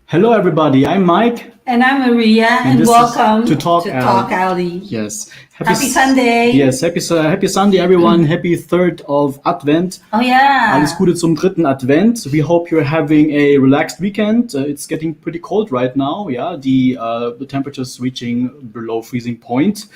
Hello, everybody. I'm Mike, And I'm Maria, and this is welcome to Talk to Alley. TalkAlley. Yes, Happy Sunday! Yes, happy Sunday, everyone. Happy third of Advent. Oh Alles yeah, Gute zum dritten Advent. We hope you're having a relaxed weekend. It's getting pretty cold right now. Yeah, the temperature's reaching below freezing point.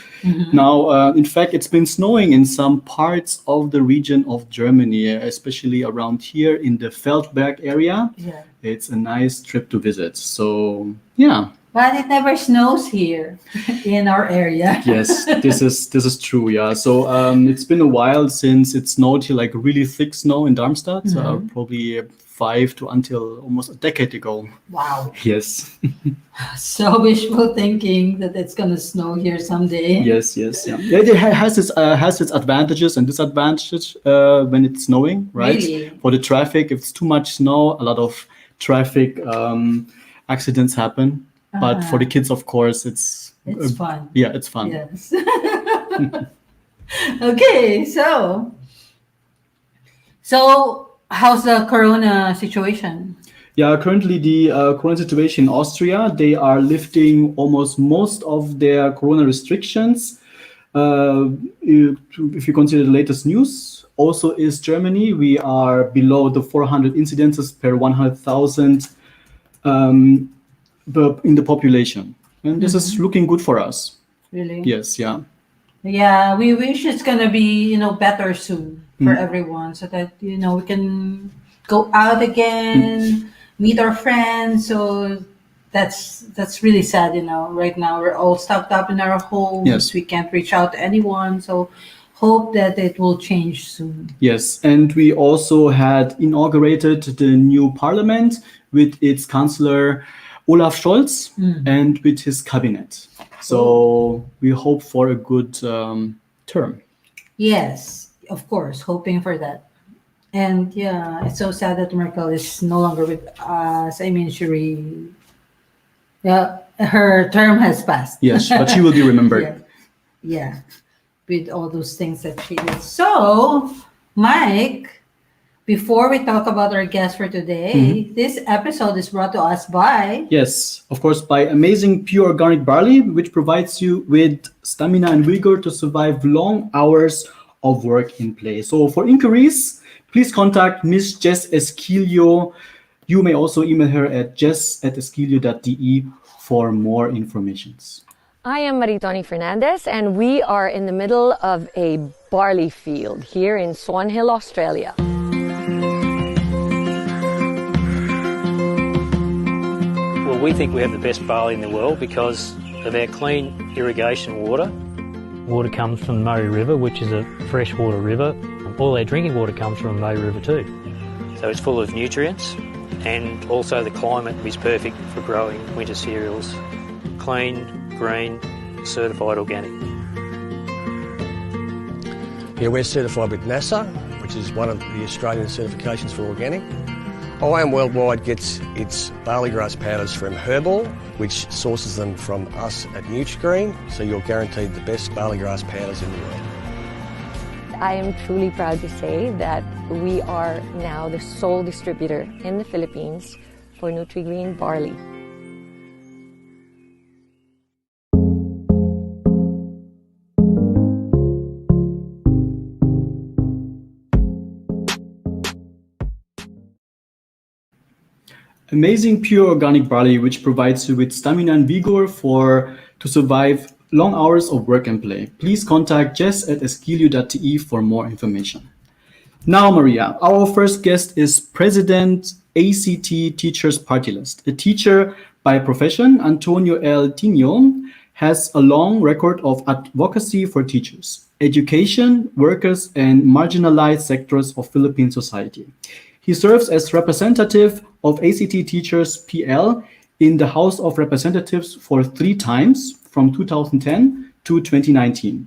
Now, in fact, it's been snowing in some parts of the region of Germany, especially around here in the Feldberg area. yeah. It's a nice trip to visit. So, yeah. But it never snows here in our area. Yes, this is true. Yeah. So it's been a while since it snowed here, like really thick snow in Darmstadt. Probably five to until almost a decade ago. Wow, Yes. so wishful thinking that it's gonna snow here someday. Yes. Yes. Yeah. Yeah, it has its advantages and disadvantages when it's snowing, right? Really? For the traffic, if it's too much snow, a lot of traffic accidents happen. But for the kids, of course, It's fun. yeah, it's fun. Yes. Okay, so how's the Corona situation? Yeah, currently the corona situation in Austria, they are lifting almost most of their corona restrictions. If you consider the latest news, also is Germany. We are below the 400 incidences per 100,000 in the population. And this is looking good for us. Really? Yes, yeah. Yeah, we wish it's gonna be, better soon for everyone so that, we can go out again, meet our friends. So that's really sad, right now we're all stuck up in our homes. Yes. We can't reach out to anyone. So hope that it will change soon. Yes, and we also had inaugurated the new parliament with its chancellor Olaf Scholz and with his cabinet. So we hope for a good term. Yes, of course, hoping for that. And yeah, it's so sad that Merkel is no longer with us. I mean, her term has passed. Yes, but she will be remembered. Yeah, with all those things that she did. So, Mike, before we talk about our guest for today, this episode is brought to us by. Yes, of course, by amazing pure organic barley, which provides you with stamina and vigor to survive long hours of work in play. So for inquiries, please contact Miss Jess Esquilio. You may also email her at jess@esquilio.de for more informations. I am Maritoni Fernandez, and we are in the middle of a barley field here in Swan Hill, Australia. Well, we think we have the best barley in the world because of our clean irrigation water. Water comes from the Murray River, which is a freshwater river. All our drinking water comes from the Murray River too. So it's full of nutrients, and also the climate is perfect for growing winter cereals. Clean, green, certified organic. Yeah, we're certified with NASA, which is one of the Australian certifications for organic. IAM Worldwide gets its barley grass powders from Herbal, which sources them from us at NutriGreen, so you're guaranteed the best barley grass powders in the world. I am truly proud to say that we are now the sole distributor in the Philippines for NutriGreen barley. Amazing pure organic barley, which provides you with stamina and vigor to survive long hours of work and play. Please contact jess@esquilio.de for more information. Now, Maria, our first guest is President ACT Teachers Party List. A teacher by profession, Antonio L. Tino has a long record of advocacy for teachers, education, workers, and marginalized sectors of Philippine society. He serves as representative of ACT Teachers PL in the House of Representatives for 3 times from 2010 to 2019.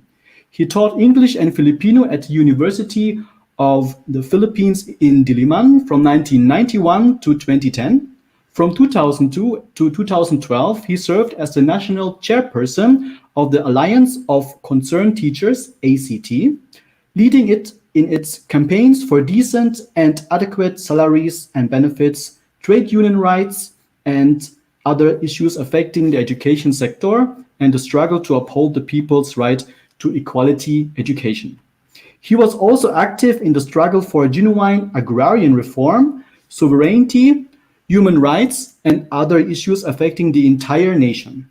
He taught English and Filipino at the University of the Philippines in Diliman from 1991 to 2010. From 2002 to 2012, he served as the national chairperson of the Alliance of Concerned Teachers, ACT, leading it in its campaigns for decent and adequate salaries and benefits, trade union rights, and other issues affecting the education sector and the struggle to uphold the people's right to equality education. He was also active in the struggle for genuine agrarian reform, sovereignty, human rights, and other issues affecting the entire nation.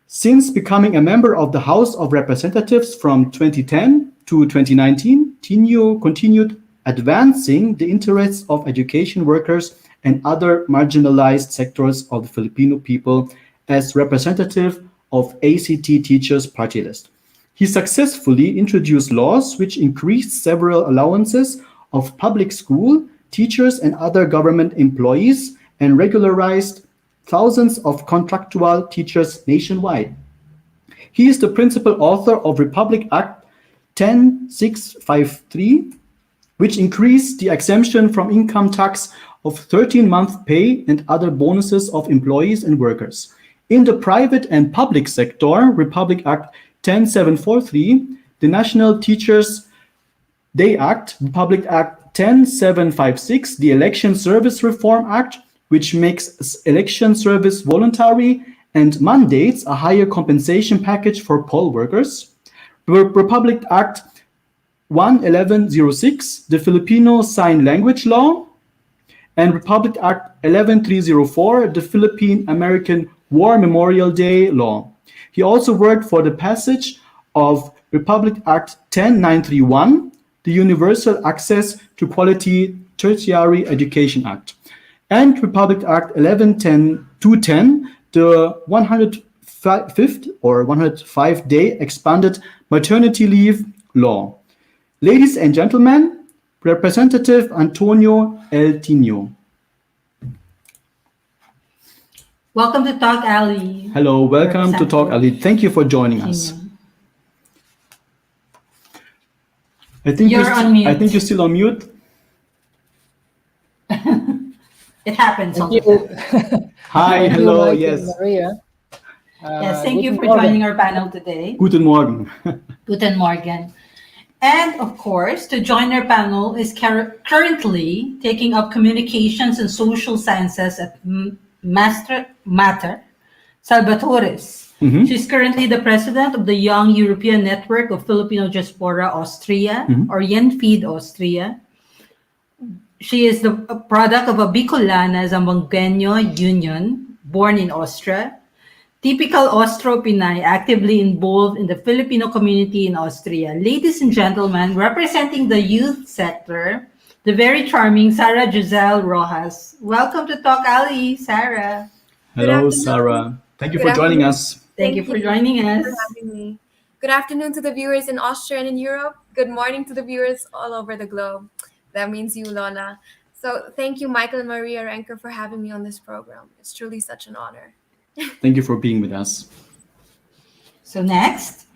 Since becoming a member of the House of Representatives from 2010 to 2019, Tino continued advancing the interests of education workers and other marginalized sectors of the Filipino people as representative of ACT Teachers Party List. He successfully introduced laws which increased several allowances of public school teachers and other government employees and regularized thousands of contractual teachers nationwide. He is the principal author of Republic Act 10653, which increased the exemption from income tax of 13-month pay and other bonuses of employees and workers. In the private and public sector, Republic Act 10743, the National Teachers Day Act, Republic Act 10756, the Election Service Reform Act, which makes election service voluntary and mandates a higher compensation package for poll workers. Republic Act 11106, the Filipino Sign Language Law, and Republic Act 11304, the Philippine American War Memorial Day Law. He also worked for the passage of Republic Act 10931, the Universal Access to Quality Tertiary Education Act, and Republic Act 1110-210, the 105th or 105-day expanded maternity leave law. Ladies and gentlemen, Representative Antonio El Tino. Welcome to TalkAlley. Hello, welcome to TalkAlley. Thank you for joining us. I think You're on mute. I think you're still on mute. It happens. Thank you. Hi, Thank hello, you, Mike yes. and Maria. Yes, thank you Guten for Morgen. joining our panel today. Guten Morgen. Guten Morgen. And of course, to join our panel is currently taking up communications and social sciences at Mater Salvatores. She's currently the president of the Young European Network of Filipino Diaspora Austria, or YENFID Austria. She is the product of a Bicolana Zamboangueño union, born in Austria. Typical Austro-Pinay, actively involved in the Filipino community in Austria. Ladies and gentlemen, representing the youth sector, the very charming Sarah Giselle Rojas. Welcome to TalkAlley, Sarah. Hello, Sarah. Thank you for joining us. Thank you for joining us. for having me. Good afternoon to the viewers in Austria and in Europe. Good morning to the viewers all over the globe. That means you, Lola. So thank you, Michael and Maria Renker, for having me on this program. It's truly such an honor. Thank you for being with us. So next,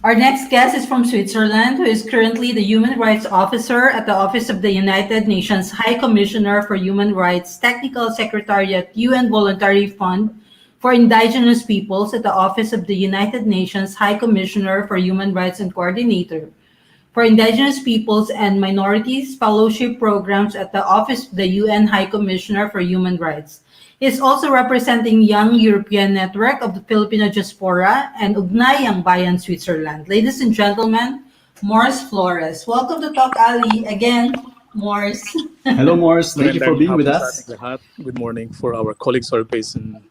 our next guest is from Switzerland, who is currently the Human Rights Officer at the Office of the United Nations High Commissioner for Human Rights, Technical Secretariat, UN Voluntary Fund for Indigenous Peoples at the Office of the United Nations High Commissioner for Human Rights and Coordinator for Indigenous Peoples and Minorities Fellowship Programs at the Office of the UN High Commissioner for Human Rights. He is also representing Young European Network of the Filipino Diaspora and Ugnayang Bayan Switzerland. Ladies and gentlemen, Morris Flores. Welcome to TalkAlley again, Morris. Hello, Morris. Thank you for being with us. Good morning for our colleagues who are based in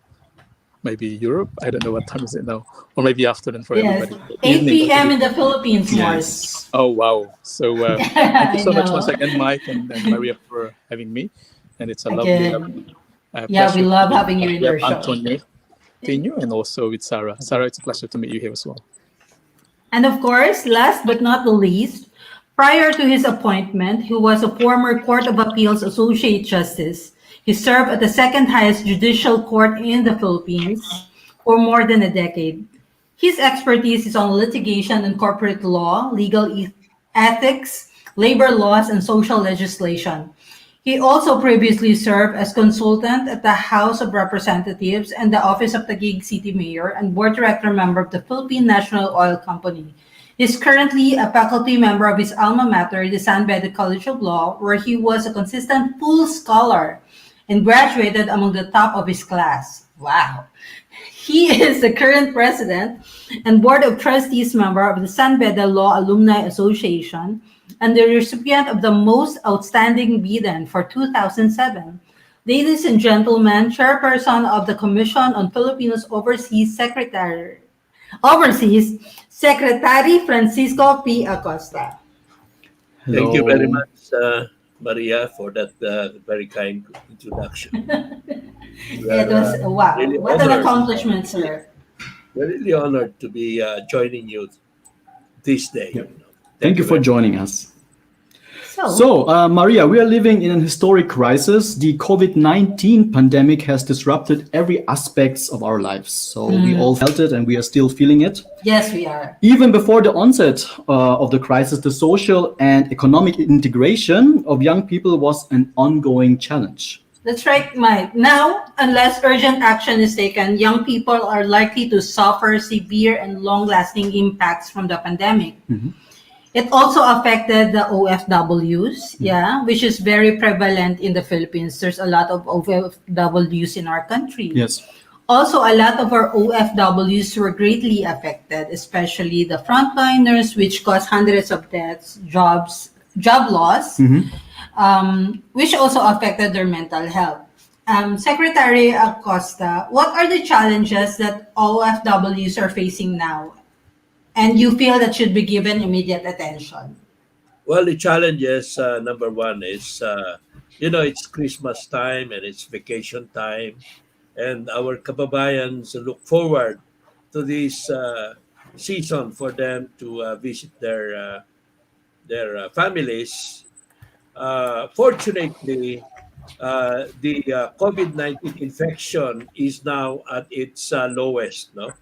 maybe Europe. I don't know what time is it now, or maybe afternoon for Yes, everybody. 8 p.m. in the Philippines, Morris. Oh wow! So thank you so much know. once again, Mike and Maria, for having me, and it's a Again. lovely. Yeah, we pleasure love to having you in meet your show. Antonio, Tino, and also with Sarah. Sarah, it's a pleasure to meet you here as well. And of course, last but not the least, prior to his appointment, he was a former Court of Appeals Associate Justice. He served at the second highest judicial court in the Philippines for more than a decade. His expertise is on litigation and corporate law, legal ethics, labor laws, and social legislation. He also previously served as consultant at the House of Representatives and the Office of Taguig City Mayor and board director member of the Philippine National Oil Company. He is currently a faculty member of his alma mater, the San Beda College of Law, where he was a consistent full scholar and graduated among the top of his class. Wow. He is the current president and board of trustees member of the San Beda Law Alumni Association and the recipient of the Most Outstanding Biden for 2007. Ladies and gentlemen, chairperson of the Commission on Filipinos Overseas Secretary Francisco P. Acosta. Thank you very Hello. much, Maria, for that very kind introduction. We It are was, wow, really what an honored. accomplishment, sir. We're really honored to be joining you this day. Yep. You know. Thank you for very much. joining us. So, So, Maria, we are living in an historic crisis. The COVID-19 pandemic has disrupted every aspects of our lives. So we all felt it and we are still feeling it. yes, we are. Even before the onset of the crisis, the social and economic integration of young people was an ongoing challenge. That's right, Mike. Now, unless urgent action is taken, young people are likely to suffer severe and long-lasting impacts from the pandemic. It also affected the OFWs, yeah, which is very prevalent in the Philippines. There's a lot of OFWs in our country. Yes. Also, a lot of our OFWs were greatly affected, especially the frontliners, which caused hundreds of deaths, job loss, which also affected their mental health. Secretary Acosta, what are the challenges that OFWs are facing now, and you feel that should be given immediate attention? Well, the challenge is number one is, it's Christmas time and it's vacation time. And our kababayans look forward to this season for them to visit their families. Fortunately, the COVID-19 infection is now at its lowest. No,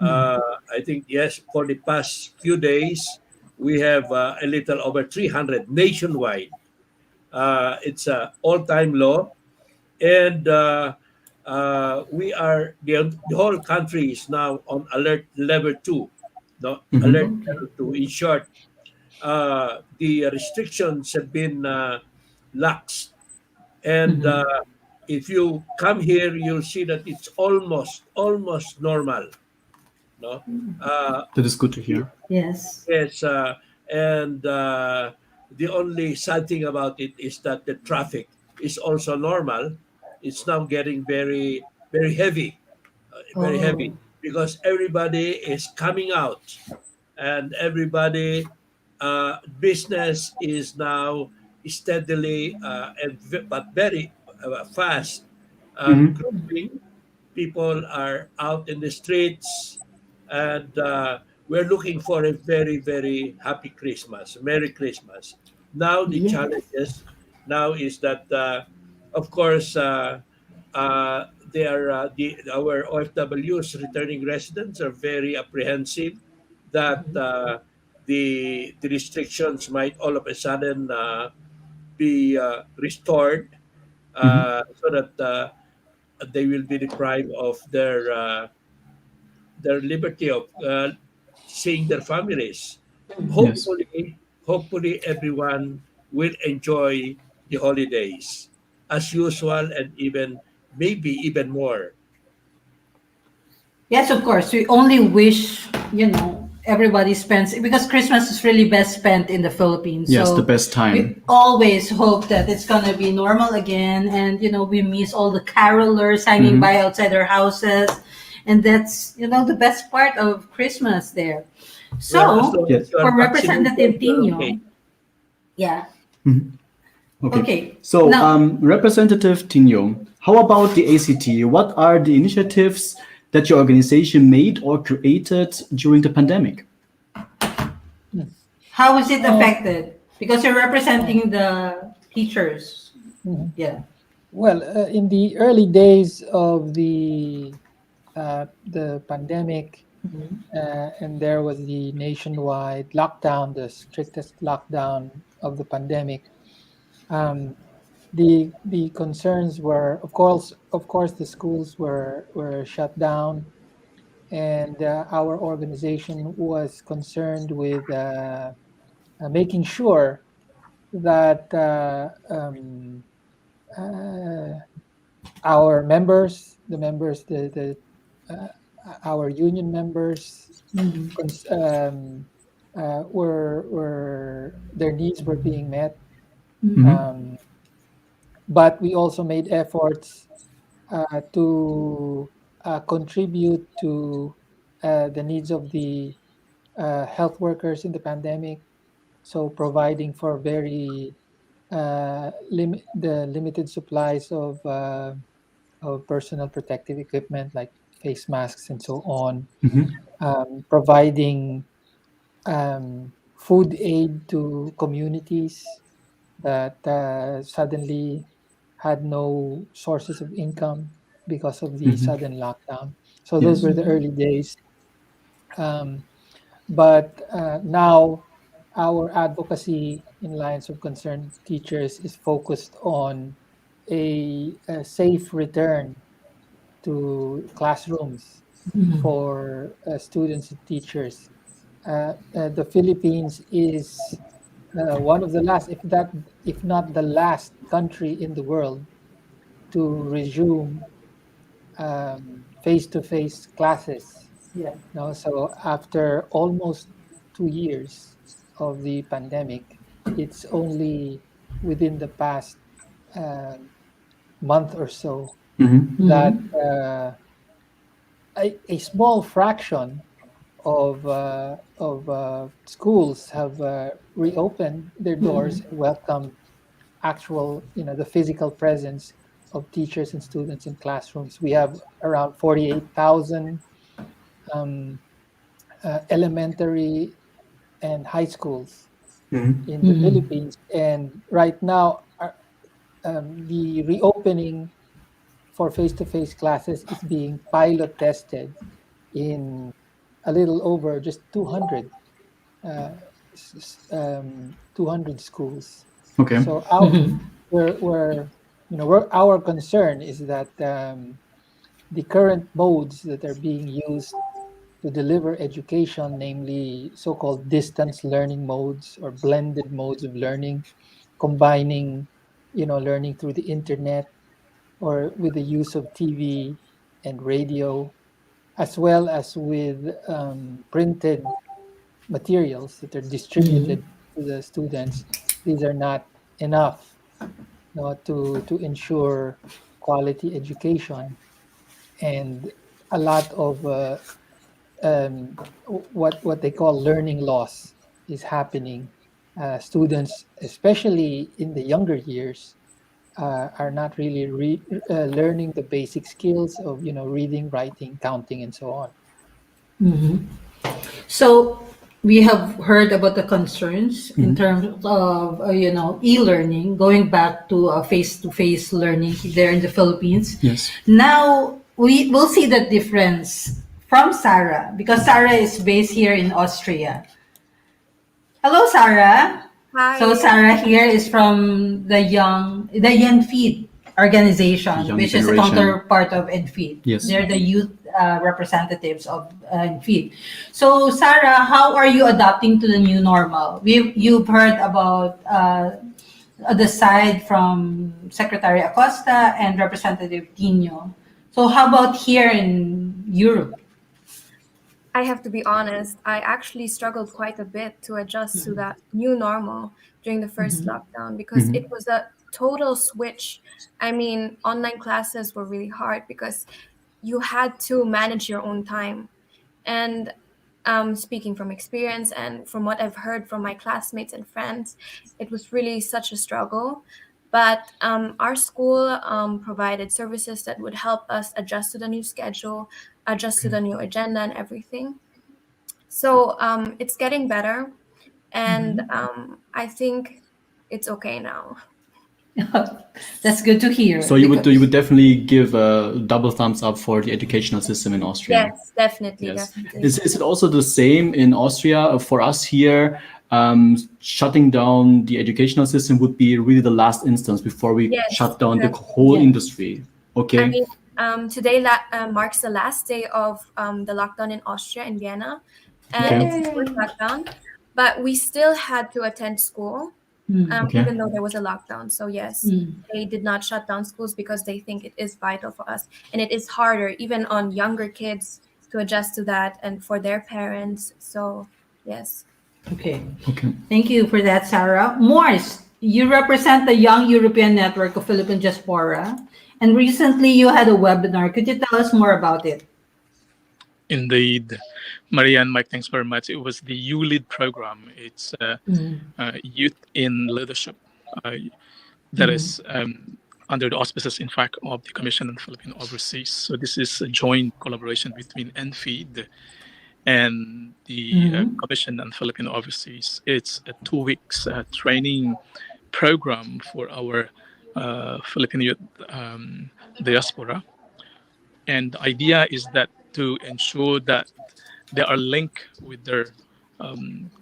I think yes. For the past few days, we have a little over 300 nationwide. It's a all-time low, and we are the whole country is now on alert level 2. No, alert Okay. level 2. In short, the restrictions have been laxed, and if you come here, you'll see that it's almost normal. No, uh, That is good to hear. Yes. yes, and the only sad thing about it is that the traffic is also normal. It's now getting very heavy, very heavy Oh, because everybody is coming out, and everybody business is now steadily but very fast growing. People are out in the streets, and we're looking for a very happy Christmas, Merry Christmas. Now the yes. challenges now is that, of course, they are our OFWs, returning residents, are very apprehensive that the restrictions might all of a sudden be restored, so that they will be deprived of their liberty of seeing their families. Yes. Hopefully, everyone will enjoy the holidays as usual, and even maybe even more. Yes, of course. We only wish, everybody spends because Christmas is really best spent in the Philippines. Yes, the So best we time. always hope that it's gonna be normal again, and we miss all the carolers hanging by outside our houses, and that's the best part of Christmas there. Well, as So long as Yes. you are for Representative vaccinated, you're okay. Tino, yeah, Okay. okay. So, Now, Representative Tinyo, how about the ACT? What are the initiatives that your organization made or created during the pandemic? how is it affected? Because you're representing the teachers. Yeah. Well, in the early days of the pandemic, and there was the nationwide lockdown, the strictest lockdown of the pandemic. The concerns were, of course, the schools were shut down, and our organization was concerned with making sure that our members, the our union members, were their needs were being met. Um, but we also made efforts to contribute to the needs of the health workers in the pandemic. So providing for very the limited supplies of personal protective equipment like face masks and so on, providing food aid to communities that suddenly had no sources of income because of the sudden lockdown. So those Yes. were the early days. Um, but now our advocacy in Alliance of Concerned Teachers is focused on a safe return to classrooms for students and teachers. The Philippines is one of the last, if not the last country in the world to resume face-to-face classes. Yeah. No, so after almost 2 years of the pandemic, it's only within the past month or so that a small fraction of schools have reopened their doors and welcomed actual, the physical presence of teachers and students in classrooms. We have around 48,000 um, elementary and high schools in the Philippines, and right now, the reopening for face-to-face classes is being pilot tested in a little over just 200 200 schools. Okay. So our concern is that the current modes that are being used to deliver education, namely so-called distance learning modes or blended modes of learning, combining, learning through the internet or with the use of TV and radio, as well as with printed materials that are distributed to the students. These are not enough, to ensure quality education, and a lot of what they call learning loss is happening. Students, especially in the younger years, are not really learning the basic skills of reading, writing, counting, and so on. So we have heard about the concerns in terms of e-learning, going back to face-to-face learning there in the Philippines. Yes. Now we will see the difference from Sarah, because Sarah is based here in Austria. Hello, Sarah. Hi. So Sarah here is from the Young Feet organization, Young which is a generation. counterpart of EdFeed. Yes. They're the youth representatives of EdFeed. So Sarah, how are you adapting to the new normal? You've heard about the side from Secretary Acosta and Representative Tino. So how about here in Europe? I have to be honest, I actually struggled quite a bit to adjust to that new normal during the first lockdown because it was a total switch. I mean, online classes were really hard because you had to manage your own time. And speaking from experience and from what I've heard from my classmates and friends, it was really such a struggle. But our school provided services that would help us adjust to the new schedule, adjust to the new agenda and everything. So it's getting better, and I think it's okay now. That's good to hear. So you would definitely give a double thumbs up for the educational system in Austria. Yes, definitely, Yes. definitely. Is it also the same in Austria? For us here, shutting down the educational system would be really the last instance before we Yes, shut down the correct. whole Yeah. industry. Okay. I mean, today marks the last day of the lockdown in Austria, in Vienna, and Okay. it's the fourth lockdown. But we still had to attend school. Okay. even though there was a lockdown. So yes, Mm. they did not shut down schools because they think it is vital for us, and it is harder even on younger kids to adjust to that, and for their parents. So yes. Okay. Okay. Thank you for that, Sarah. Morse, you represent the Young European Network of Philippine Diaspora, and recently you had a webinar. Could you tell us more about it? Indeed. Maria and Mike, thanks very much. It was the U-Lead program. It's Youth in Leadership. That is under the auspices, in fact, of the Commission on Philippine Overseas. So this is a joint collaboration between NFEED and the Commission on Philippine Overseas. It's a 2 weeks training program for our Philippine youth diaspora. And the idea is that to ensure that they are linked with their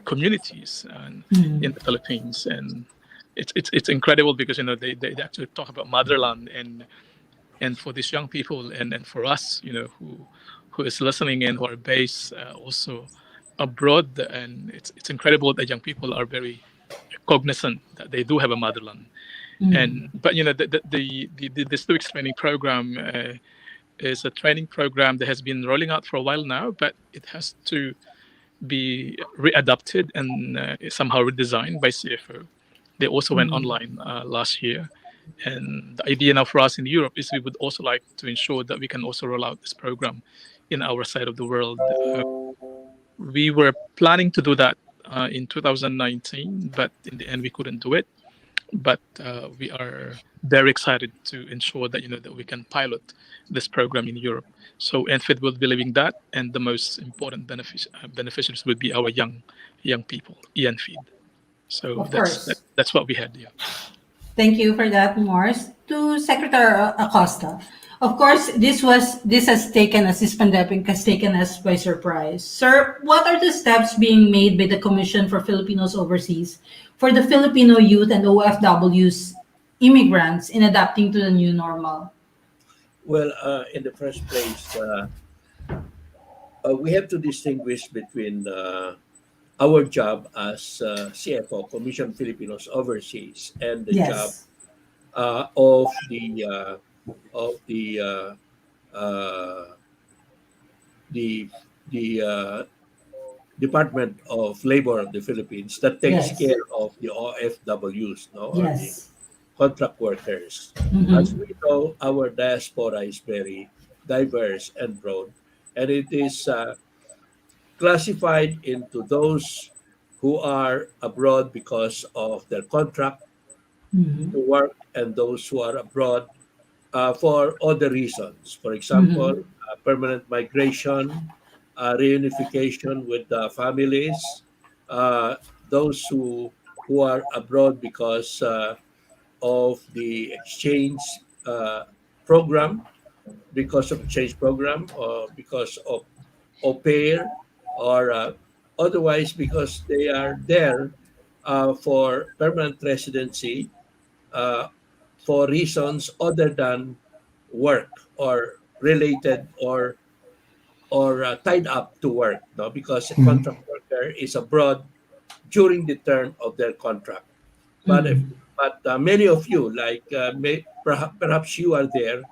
communities in the Philippines. And it's incredible because they actually talk about motherland, and for these young people, and for us, who is listening and who are based also abroad. And it's incredible that young people are very cognizant that they do have a motherland. And but the Stoics training program is a training program that has been rolling out for a while now, but it has to be readapted and somehow redesigned by CFO. They also went online last year. And the idea now for us in Europe is we would also like to ensure that we can also roll out this program in our side of the world. We were planning to do that in 2019, but in the end we couldn't do it. But we are very excited to ensure that that we can pilot this program in Europe. So NFID will be living that, and the most important beneficiaries would be our young people, ENFID. So Of course. that's what we had. Yeah. Thank you for that, Morse. To Secretary Acosta. Of course, this has taken us, this pandemic has taken us by surprise. Sir, what are the steps being made by the Commission for Filipinos Overseas for the Filipino youth and OFWs immigrants in adapting to the new normal? Well, in the first place, we have to distinguish between our job as CFO, Commission Filipinos Overseas, and the job Yes. of uh, the Department of Labor of the Philippines that takes Yes. care of the OFWs, no, or the Yes. contract workers. As we know, our diaspora is very diverse and broad, and it is classified into those who are abroad because of their contract to work, and those who are abroad for other reasons. For example, permanent migration, reunification with families, uh, those who are abroad because of the exchange program, because of exchange program, or because of au pair, or otherwise because they are there for permanent residency uh, for reasons other than work or related or tied up to work, no? Because a contract worker is abroad during the term of their contract. But if but many of you, like perhaps you are there,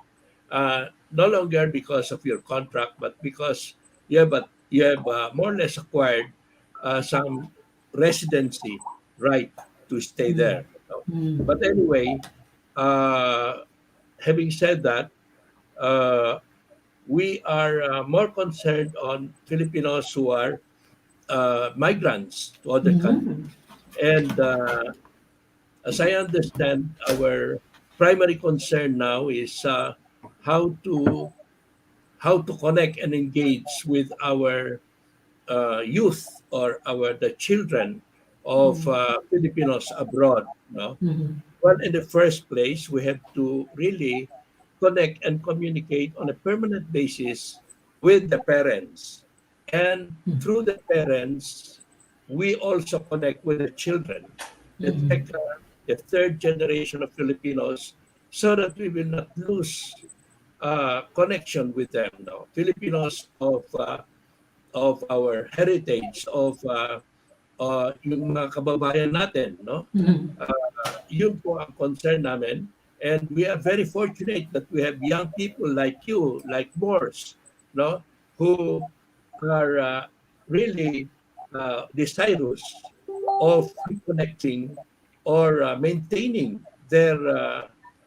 no longer because of your contract, but because you have more or less acquired some residency right to stay there. But anyway, uh, having said that, uh, we are more concerned on Filipinos who are migrants to other countries. And as I understand, our primary concern now is how to how to connect and engage with our youth, or the children of Filipinos abroad. No, well, in the first place, we have to really connect and communicate on a permanent basis with the parents. And through the parents, we also connect with the children, the second, the third generation of Filipinos, so that we will not lose connection with them. No? Filipinos of our heritage, yung mga kababayan natin, no? Mhm. Yun po ang concern namin. And we are very fortunate that we have young people like you, like Morse, no, who are really desirous of reconnecting or maintaining their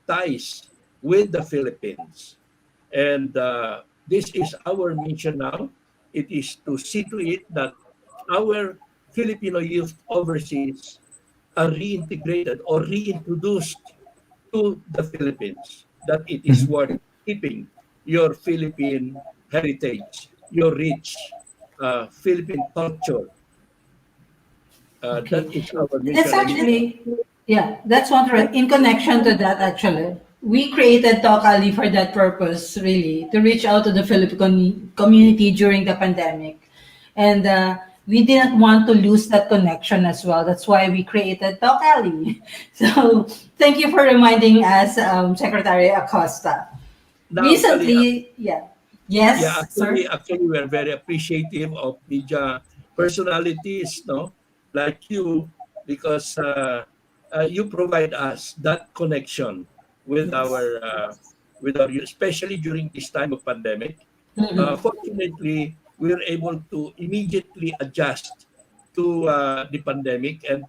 ties with the Philippines. And this is our mission now. It is to see to it that our Filipino youth overseas are reintegrated or reintroduced to the Philippines, that it is Mhm. worth keeping your Philippine heritage, your rich Philippine culture. That Okay. is our That's mission. And actually, yeah, that's what, in connection to that, actually. We created TalkAlley for that purpose, really, to reach out to the Filipino community during the pandemic. And we didn't want to lose that connection as well. That's why we created TalkAlley. So thank you for reminding us, Secretary Acosta. now, Recently, yeah. yeah, Yes, sir. actually, we are very appreciative of media personalities, no, like you, because you provide us that connection Yes. with our, especially during this time of pandemic. Mhm. Fortunately, we were able to immediately adjust to the pandemic and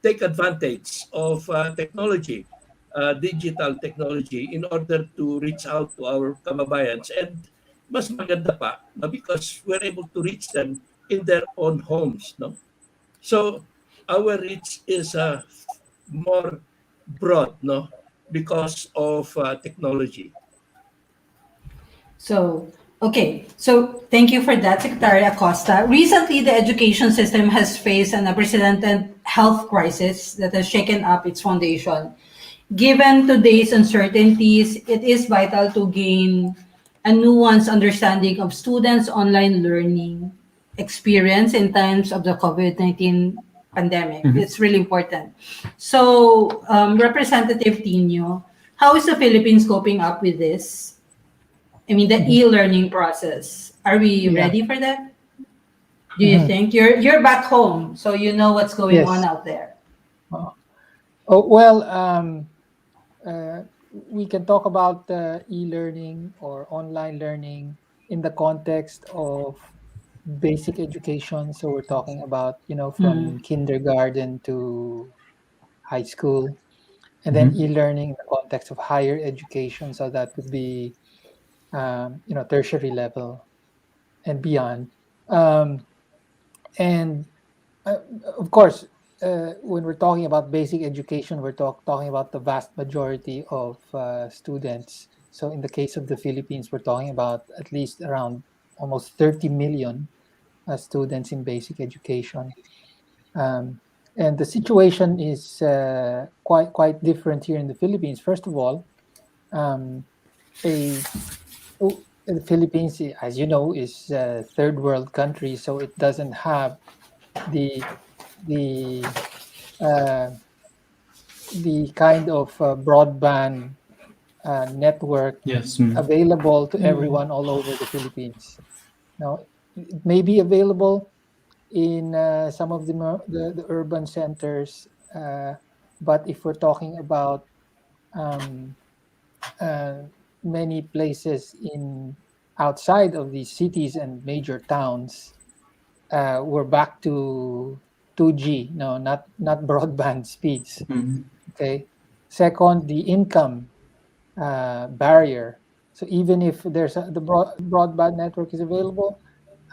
take advantage of technology, digital technology, in order to reach out to our kababayans. And mas maganda pa, no, because we're able to reach them in their own homes. No? So our reach is more broad, no, because of technology. So, okay. So, thank you for that, Secretary Acosta. Recently, the education system has faced an unprecedented health crisis that has shaken up its foundation. Given today's uncertainties, it is vital to gain a nuanced understanding of students' online learning experience in times of the COVID-19 pandemic. Mhm. It's really important. So, Representative Tino, how is the Philippines coping up with this? I mean, the Mhm. e-learning process. Are we Yeah. ready for that? Do you Mhm. think you're back home, so you know what's going on Yes. out there? Uh, Oh, well, we can talk about e-learning or online learning in the context of basic education. So we're talking about, Hmm. from kindergarten to high school, and then Mhm. e-learning in the context of higher education. So that would be, tertiary level and beyond. Um, and uh, of course, when we're talking about basic education, we're talking about the vast majority of students. So in the case of the Philippines, we're talking about at least around almost 30 million students in basic education. Um, and the situation is quite different here in the Philippines. First of all, um, a the Philippines, as you know, is a third world country, so it doesn't have the the uh, the kind of broadband network Yes. Mm. available to Mm. everyone all over the Philippines. Now, it may be available in some of the urban centers, but if we're talking about um, uh, many places in outside of these cities and major towns, we're back to 2G, no, not broadband speeds. Mhm. Okay. Second, the income barrier. So even if the broadband network is available,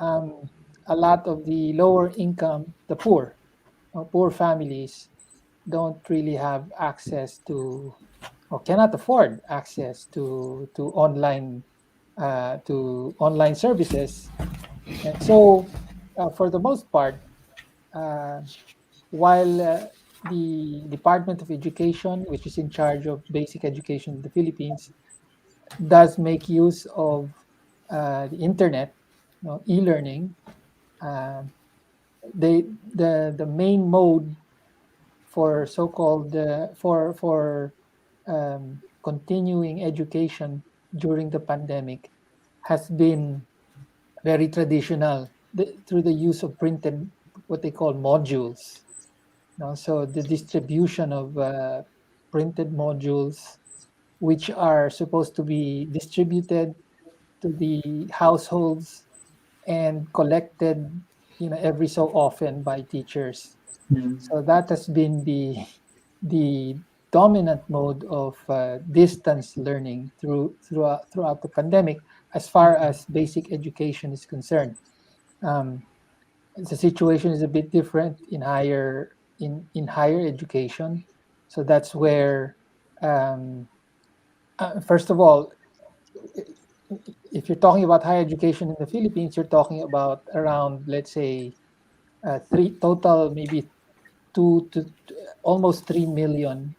um, a lot of the lower income, the poor families don't really have access to or cannot afford access to online services. And so, for the most part, uh, while the Department of Education, which is in charge of basic education in the Philippines, does make use of the internet, e-learning, uh, the main mode for so-called continuing education during the pandemic has been very traditional through the use of what they call modules. So the distribution of printed modules, which are supposed to be distributed to the households and collected, every so often by teachers. So that has been the dominant mode of distance learning throughout the pandemic, as far as basic education is concerned. Um, the situation is a bit different in higher education. So that's where, first of all, if you're talking about higher education in the Philippines, you're talking about around, let's say, three total, maybe two to almost 3 million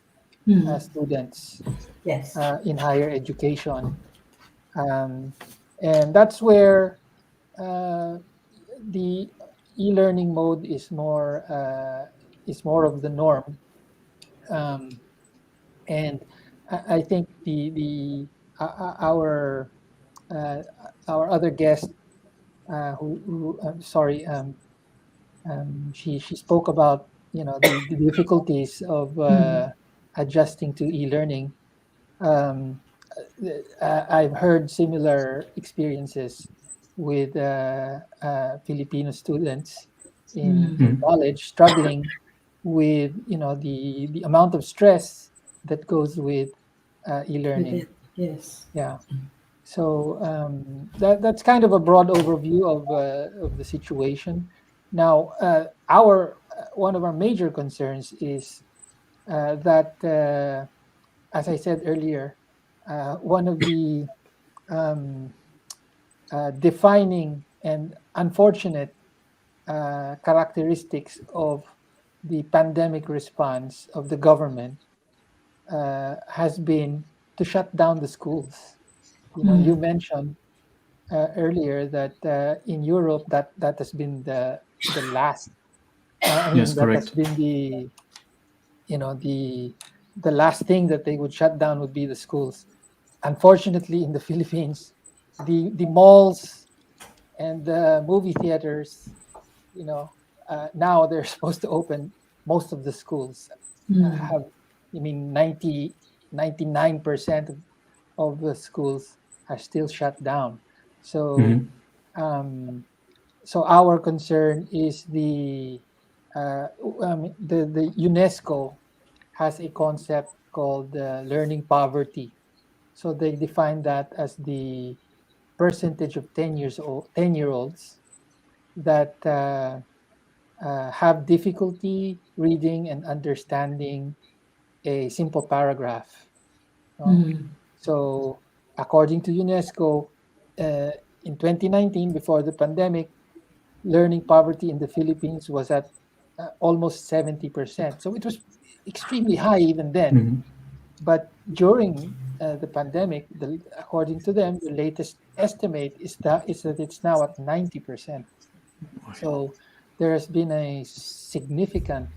students Yes. in higher education, and that's where the e-learning mode is more of the norm. And I think our uh, our other guest, who sorry, she spoke about, the difficulties of adjusting to e-learning. Um, I've heard similar experiences with Filipino students in college struggling with, the amount of stress that goes with With e-learning. it. Yes. Yeah. So that's kind of a broad overview of the situation. Now, our one of our major concerns is that, as I said earlier, one of the um, defining and unfortunate characteristics of the pandemic response of the government has been to shut down the schools. You mentioned earlier that in Europe that has been the last. I Yes, mean, that has correct. been the last thing that they would shut down would be the schools. Unfortunately, in the Philippines, the malls and the movie theaters, now they're supposed to open. Most of the schools have, I mean, 99% of the schools are still shut down. So, um, so our concern is the UNESCO has a concept called learning poverty. So they define that as the percentage of 10-year-olds that have difficulty reading and understanding a simple paragraph. No? So according to UNESCO, uh, in 2019, before the pandemic, learning poverty in the Philippines was at almost 70%. So it was extremely high even then. But during the pandemic, according to them, the latest estimate is that it's now at 90%. So there has been a significant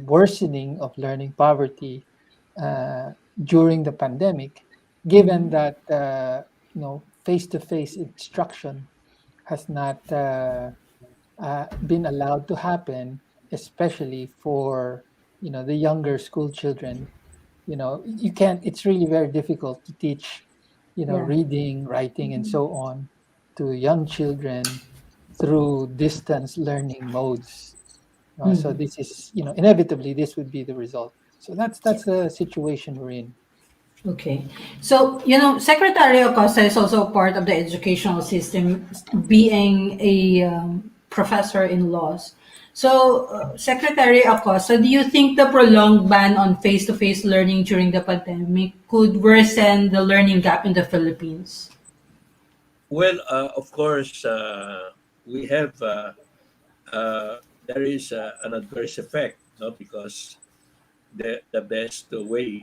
worsening of learning poverty uh, during the pandemic, given that face-to-face instruction has not been allowed to happen, especially for the younger school children. You can't. It's really very difficult to teach, Yeah. reading, writing, and so on to young children through distance learning modes. So this is, inevitably this would be the result. So that's the situation we're in. Okay. So, Secretary Acosta is also part of the educational system, being a professor in laws. So, Secretary Acosta, do you think the prolonged ban on face to face learning during the pandemic could worsen the learning gap in the Philippines? Well, of course, we have there is an adverse effect, no, because the best way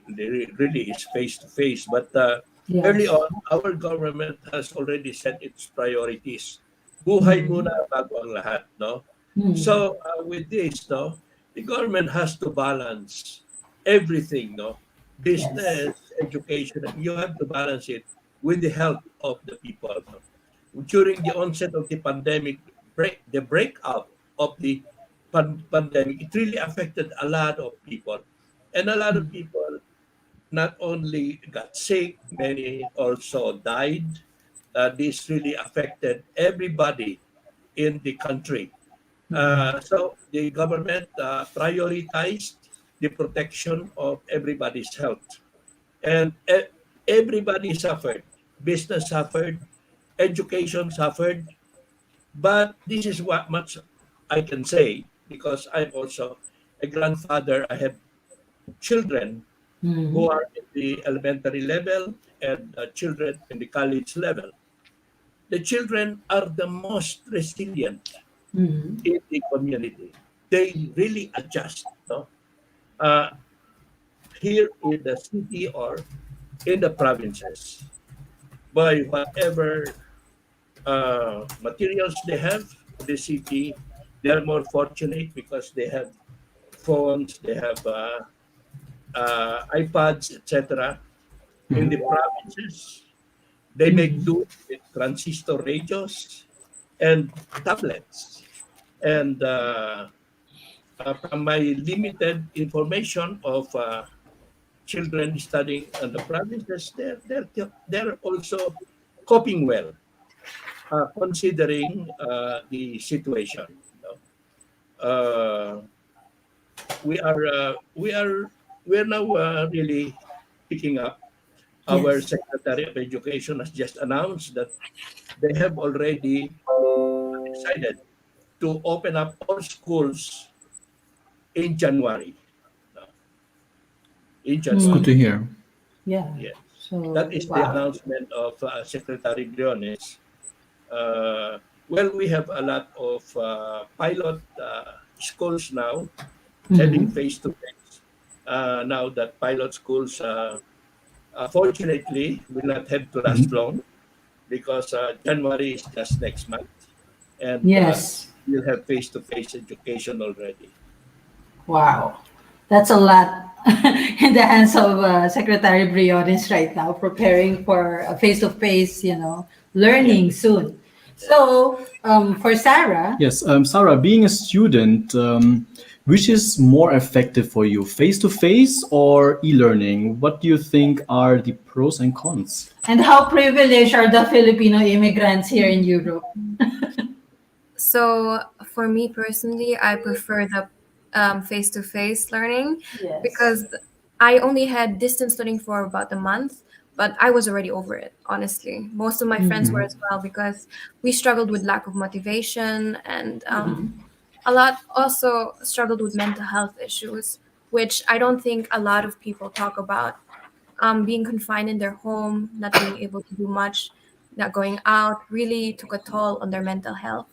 really is face to face. But early Yes. on, our government has already set its priorities. Buhay muna bago ang lahat, no? So with this, no, the government has to balance everything, no? Yes. Business, education, you have to balance it with the health of the people. No? During the onset of the pandemic, the breakout of the pandemic, it really affected a lot of people, and a lot of people not only got sick, many also died. This really affected everybody in the country. So the government prioritized the protection of everybody's health, and everybody suffered. Business suffered, education suffered, but this is what much I can say because I'm also a grandfather. I have children who are in the elementary level and children in the college level. The children are the most resilient in the community. They really adjust. No? Uh, Here in the city or in the provinces, by whatever materials they have in the city, they are more fortunate because they have phones, they have iPads, etc. In the provinces, they make do with transistor radios and tablets. And from my limited information of children studying in the provinces, they're also coping well, considering the situation. You know. Uh, we are we're now really picking up. Our Yes. Secretary of Education has just announced that they have already decided to open up all schools in January. uh, In It's good to January, hear. Yeah. yes. That So, is the wow. announcement of Secretary Briones. Uh, well, we have a lot of pilot schools now having face to face. Now that pilot schools, fortunately, will not have to last Mhm. long because January is just next month, and Yes. we'll have face to face education already. Wow. That's a lot in the hands of Secretary Briones right now, preparing for a face-to-face, Yeah. learning soon. So, for Sarah, Yes, Sarah, being a student, which is more effective for you, face to face or e learning? What do you think are the pros and cons? and how privileged are the Filipino immigrants here in Europe? So for me personally, I prefer the face-to-face learning Yes. because I only had distance learning for about a month, but I was already over it, honestly. Most of my friends were as well because we struggled with lack of motivation and a lot also struggled with mental health issues, which I don't think a lot of people talk about. Being confined in their home, not being able to do much, not going out, really took a toll on their mental health.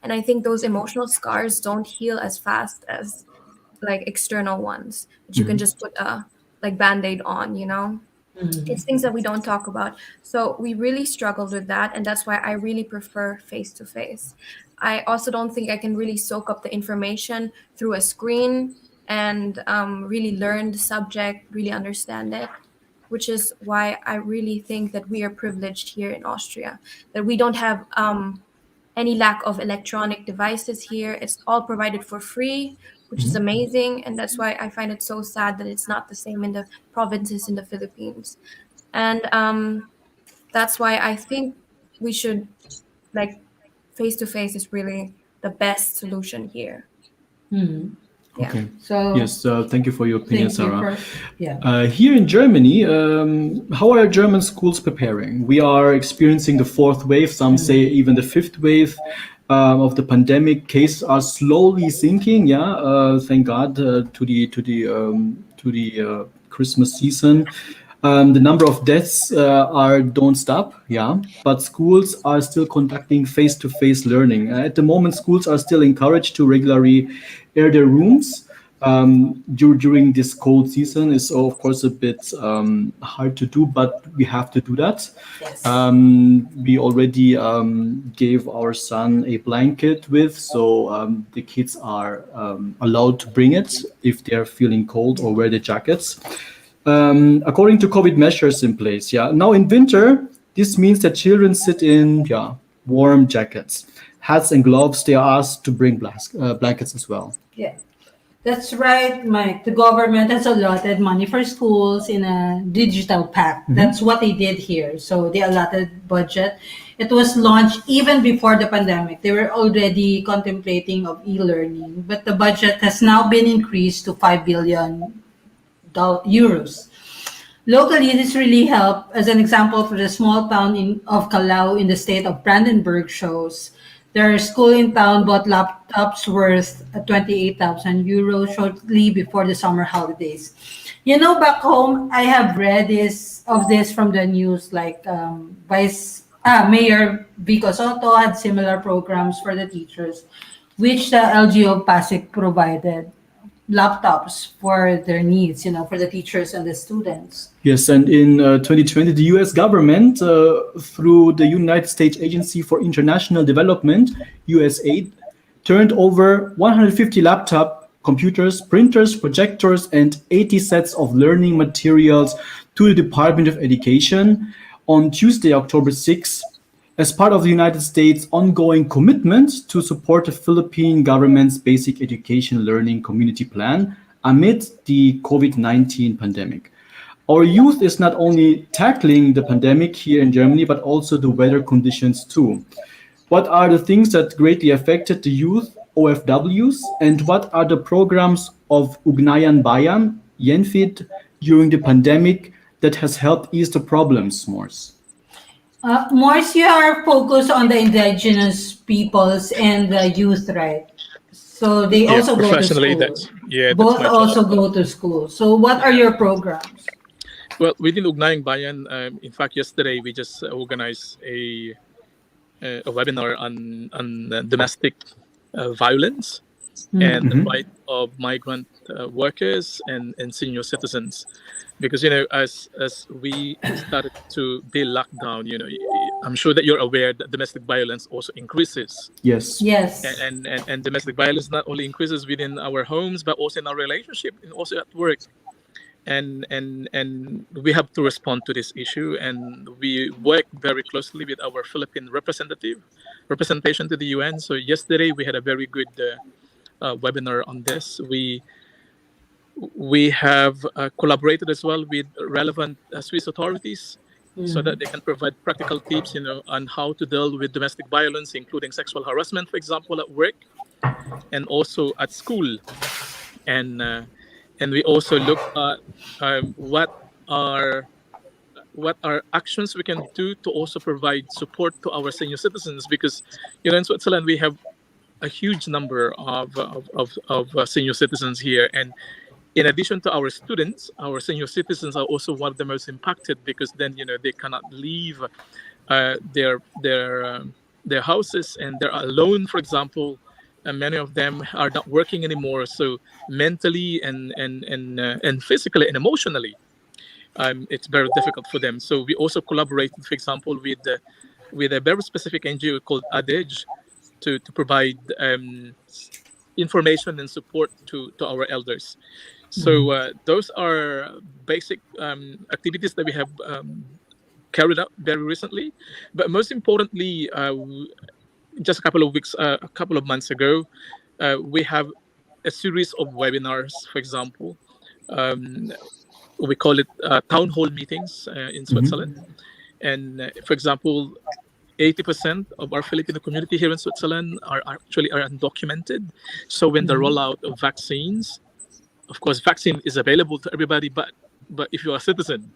And I think those emotional scars don't heal as fast as like external ones that you can just put a like band-aid on, it's things that we don't talk about. So we really struggled with that, and that's why I really prefer face to face. I also don't think I can really soak up the information through a screen and really learn the subject, really understand it, which is why I really think that we are privileged here in Austria, that we don't have any lack of electronic devices here. It's all provided for free, which is amazing. And that's why I find it so sad that it's not the same in the provinces in the Philippines. And that's why I think we should, like, face to face is really the best solution here. Yeah. Okay. So, Yes, thank you for your opinion, thank you Sarah. for, yeah. Here in Germany, how are German schools preparing? We are experiencing the fourth wave, some say even the fifth wave of the pandemic. Cases are slowly sinking. Yeah, thank God to the Christmas season. The number of deaths are don't stop, yeah, but schools are still conducting face-to-face learning. At the moment, schools are still encouraged to regularly air their rooms during this cold season. Is of course a bit hard to do, but we have to do that. Yes. We already gave our son a blanket with, so the kids are allowed to bring it if they're feeling cold or wear the jackets. According to COVID measures in place. Yeah. Now in winter, this means that children sit in warm jackets. hats and gloves, they are asked to bring blankets as well. Yeah. That's right, Mike. The government has allotted money for schools in a digital pact. That's what they did here. So they allotted budget. It was launched even before the pandemic. They were already contemplating of e-learning, but the budget has now been increased to 5 billion euros. Locally, this really helped. As an example, for the small town of Calao in the state of Brandenburg shows, their school in town bought laptops worth 28,000 euros shortly before the summer holidays. Back home, I have read this from the news, like Mayor Vico Soto had similar programs for the teachers, which the LGO Pasig provided laptops for their needs, for the teachers and the students. Yes, and in 2020, the US government, through the United States Agency for International Development, USAID, turned over 150 laptop computers, printers, projectors, and 80 sets of learning materials to the Department of Education on Tuesday, October 6th, as part of the United States' ongoing commitment to support the Philippine government's basic education learning community plan amid the COVID-19 pandemic. Our youth is not only tackling the pandemic here in Germany, but also the weather conditions too. What are the things that greatly affected the youth OFWs, and what are the programs of Ugnayan Bayan, Yenfid, during the pandemic that has helped ease the problems, Morse? Morse, you are focused on the indigenous peoples and the youth, right? So they Yeah, also go to professionally, school. that's Both my job. also go to school. So what are your programs? Well, within Ugnayang Bayan, in fact, yesterday we just organized a webinar on domestic violence and the right of migrant workers and senior citizens. Because as we started to be locked down, I'm sure that you're aware that domestic violence also increases. Yes. Yes. And domestic violence not only increases within our homes, but also in our relationship and also at work. And we have to respond to this issue, and we work very closely with our Philippine representation to the UN. So yesterday we had a very good webinar on this. We have collaborated as well with relevant Swiss authorities so that they can provide practical tips, on how to deal with domestic violence, including sexual harassment, for example, at work and also at school. And we also look at what are actions we can do to also provide support to our senior citizens, because in Switzerland we have a huge number of senior citizens here, and in addition to our students, our senior citizens are also one of the most impacted, because then they cannot leave their houses, and they're alone, for example, and many of them are not working anymore. So mentally and physically and emotionally, it's very difficult for them. So we also collaborated, for example, with a very specific NGO called ADEJ to provide information and support to our elders. So those are basic activities that we have carried out very recently. But most importantly, just a couple of months ago, we have a series of webinars. For example, we call it town hall meetings in Switzerland. And for example, 80% of our Filipino community here in Switzerland are undocumented. So when the rollout of vaccines, of course, vaccine is available to everybody, but if you are a citizen,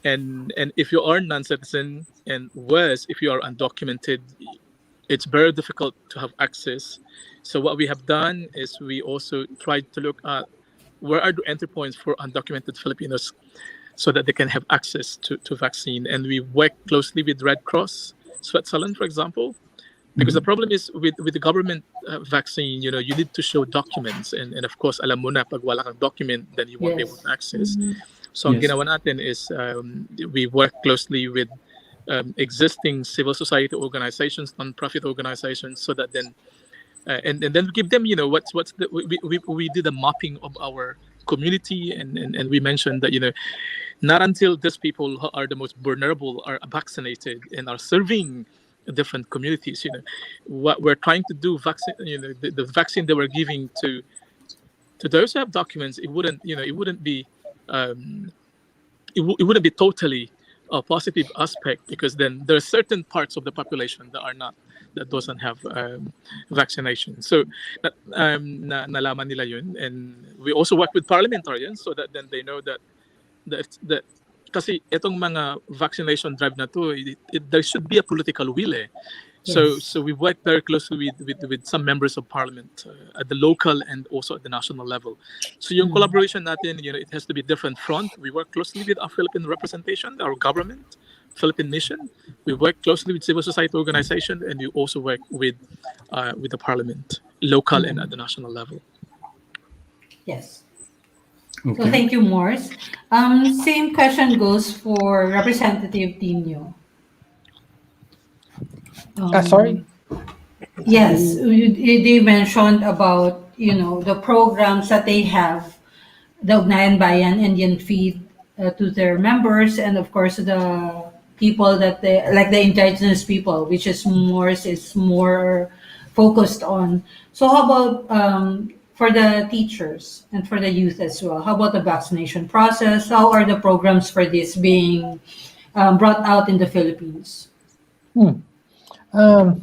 and if you are non-citizen, and worse, if you are undocumented, it's very difficult to have access. So what we have done is we also tried to look at where are the entry points for undocumented Filipinos so that they can have access to vaccine. And we work closely with Red Cross Switzerland, for example, because the problem is with the government vaccine, you need to show documents. And of course, alam mo na, pag wala kang document, then you won't be able to access. So ang ginawa natin is we work closely with existing civil society organizations, non-profit organizations, so that then and then we give them, we did a mapping of our community, and we mentioned that not until these people who are the most vulnerable are vaccinated and are serving different communities. What we're trying to do, vaccine, the vaccine that we're giving to those who have documents, it wouldn't be um, it wouldn't be totally a positive aspect, because then there are certain parts of the population that doesn't have vaccination. So nalaman nila yun, and we also work with parliamentarians so that then they know that kasi itong mga vaccination drive na to, there should be a political will. So we work very closely with some members of parliament at the local and also at the national level. So yung collaboration natin, it has to be different front. We work closely with our Philippine representation, our government, Philippine mission. We work closely with civil society organization, and we also work with the parliament, local and at the national level. Yes. Okay. So thank you, Morse. Same question goes for Representative Tino. Sorry. Yes, they mentioned about the programs that they have, the Ugnayan Bayan Indian Feed to their members, and of course the people that they like, the indigenous people, which is more focused on. So how about for the teachers and for the youth as well? How about the vaccination process? How are the programs for this being brought out in the Philippines? Well,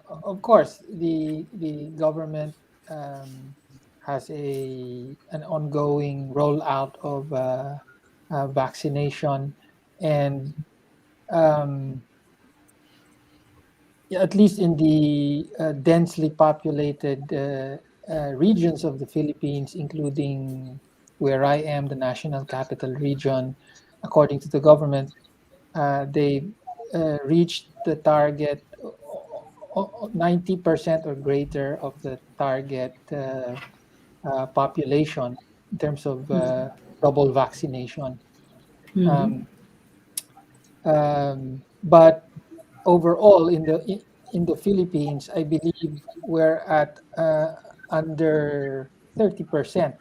of course, the government has an ongoing rollout of vaccination, and at least in the densely populated regions of the Philippines, including where I am, the National Capital Region, according to the government, they reached the target, 90% or greater of the target population in terms of double vaccination. But overall, in the Philippines, I believe we're at under 30%,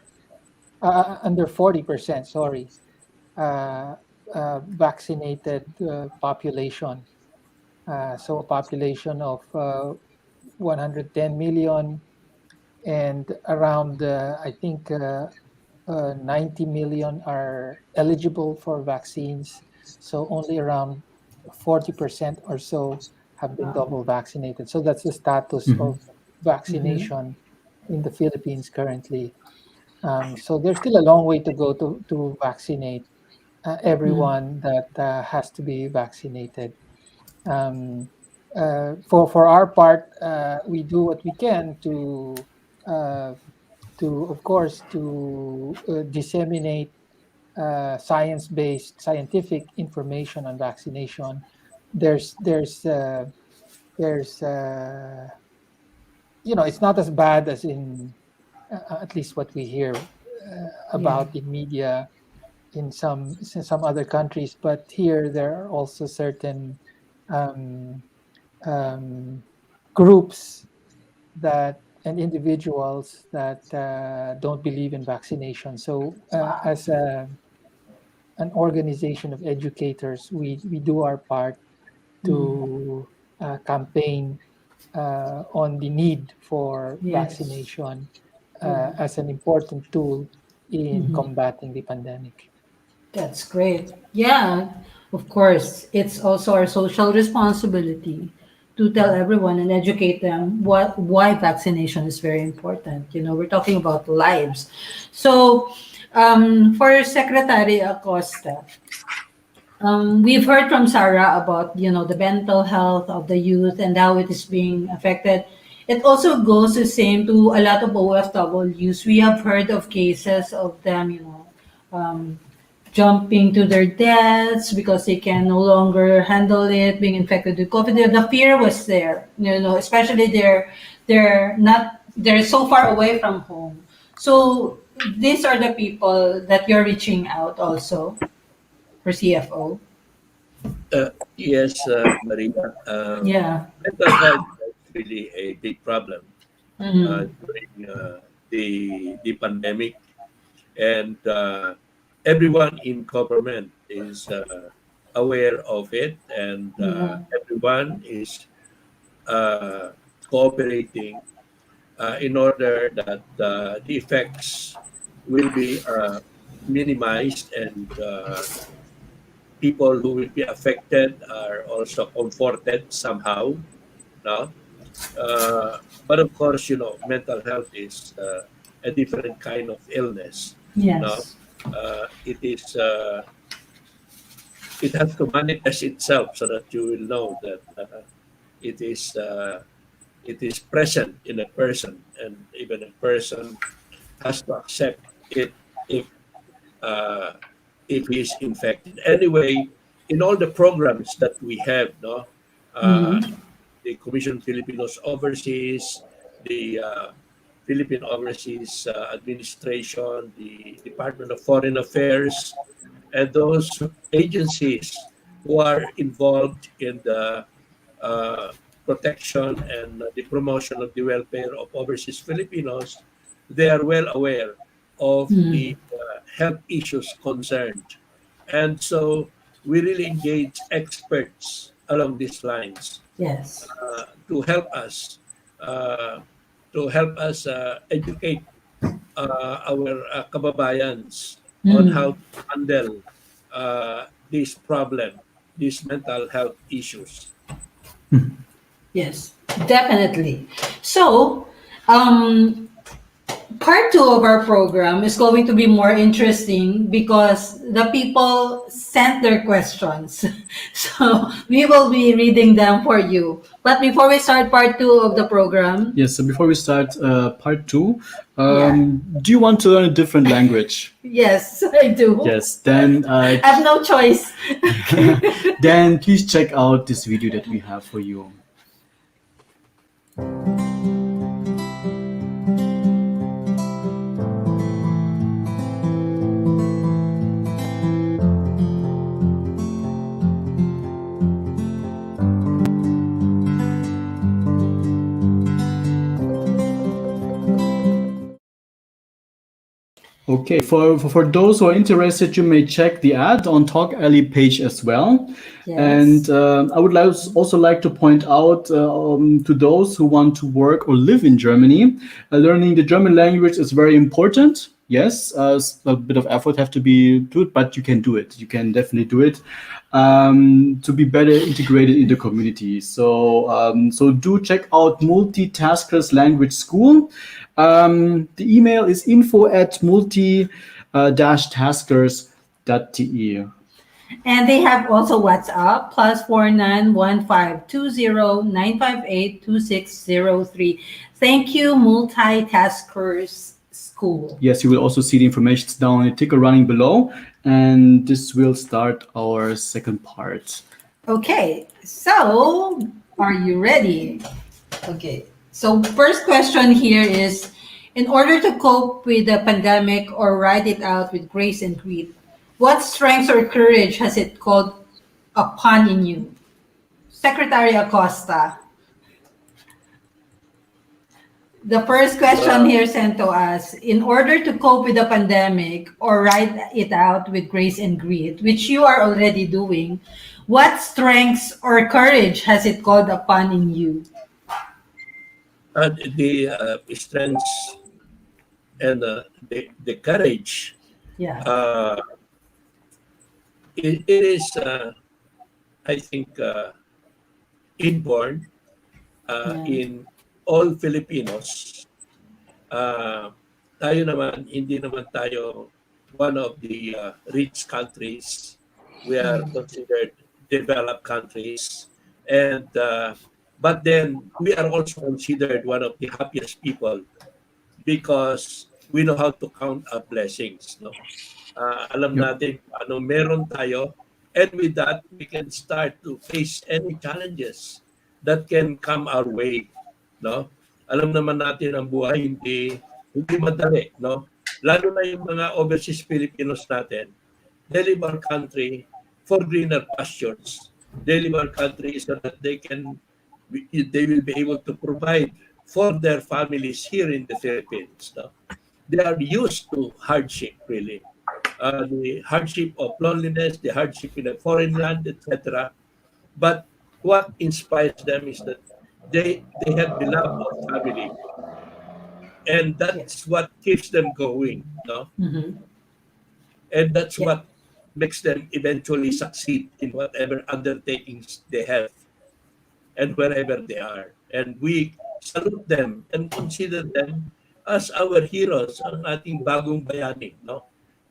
under 40%. Sorry, vaccinated population. So a population of 110 million, and around I think 90 million are eligible for vaccines. So only around 40% or so have been double vaccinated. So that's the status of vaccination in the Philippines currently. So there's still a long way to go to vaccinate everyone that has to be vaccinated. For our part, we do what we can of course, to disseminate scientific information on vaccination. There's it's not as bad as in at least what we hear about in media in some other countries, but here there are also certain groups and individuals that don't believe in vaccination. So as an organization of educators, we do our part to campaign on the need for vaccination as an important tool in combating the pandemic. That's great. Yeah, of course. It's also our social responsibility to tell everyone and educate them why vaccination is very important. We're talking about lives. So, for Secretary Acosta, we've heard from Sarah about the mental health of the youth and how it is being affected. It also goes the same to a lot of OFWs. We have heard of cases of them, jumping to their deaths because they can no longer handle it, being infected with COVID. The fear was there, especially they're so far away from home. So these are the people that you're reaching out also for CFO. Yes, Maria. Yeah. Mental health is really a big problem Mhm. during the pandemic, and everyone in government is aware of it, and Yeah. everyone is uh, cooperating in order that the effects will be minimized, and people who will be affected are also comforted somehow. No, but of course, mental health is a different kind of illness. No, Yes. it is. It has to manifest itself so that you will know that it is it is present in a person, and even a person has to accept it if uh, if he's infected. Anyway, in all the programs that we have, no, uh, Mm-hmm. the Commission Filipinos Overseas, the Philippine Overseas Administration, the Department of Foreign Affairs, and those agencies who are involved in the uh, protection and the promotion of the welfare of overseas Filipinos, they are well aware of Mm. the health issues concerned. And so we really engage experts along these lines Yes. to help us uh, educate our kababayans on how Mm. to handle this problem, these mental health issues. Yes, definitely. So, um, part two of our program is going to be more interesting because the people sent their questions. So, we will be reading them for you. But before we start part two of the program, Yes, so before we start part two, yeah, do you want to learn a different language? yes, I do. Yes, then I have no choice. then please check out this video that we have for you. Okay, for those who are interested, you may check the ad on TalkAlley page as well. Yes. And I would also like to point out to those who want to work or live in Germany, learning the German language is very important. Yes, a bit of effort have to be to it, but you can do it. You can definitely do it to be better integrated in the community. So do check out Multitaskers Language School. The email is info@multi-taskers.de. And they have also WhatsApp +491520958260 Thank you, Multitaskers School. Yes, you will also see the information down in the ticker running below, and this will start our second part. Okay, so are you ready? Okay, so first question here is, in order to cope with the pandemic or ride it out with grace and grit, what strength or courage has it called upon in you? Secretary Acosta. The first question Well, here sent to us, in order to cope with the pandemic or ride it out with grace and grit, which you are already doing, what strengths or courage has it called upon in you? the strengths and the courage, Yeah. uh, it is, I think, inborn Yeah. in all Filipinos. Uh, Tayo naman, hindi naman tayo one of the rich countries. We are considered developed countries. And but then we are also considered one of the happiest people because we know how to count our blessings. No, alam Yep. natin kung ano meron tayo, and with that we can start to face any challenges that can come our way. No, alam naman natin ang buhay hindi madali. No, lalo na yung mga overseas Filipinos natin. They leave our country for greener pastures. They leave our country so that they will be able to provide for their families here in the Philippines. No? They are used to hardship, really. the hardship of loneliness, the hardship in a foreign land, etc. But what inspires them is that they have the love of family, and Yeah. that's what keeps them going, no? Mm-hmm. And that's Yeah. what makes them eventually succeed in whatever undertakings they have and wherever they are. And we salute them and consider them as our heroes, ang ating bagong bayani, no?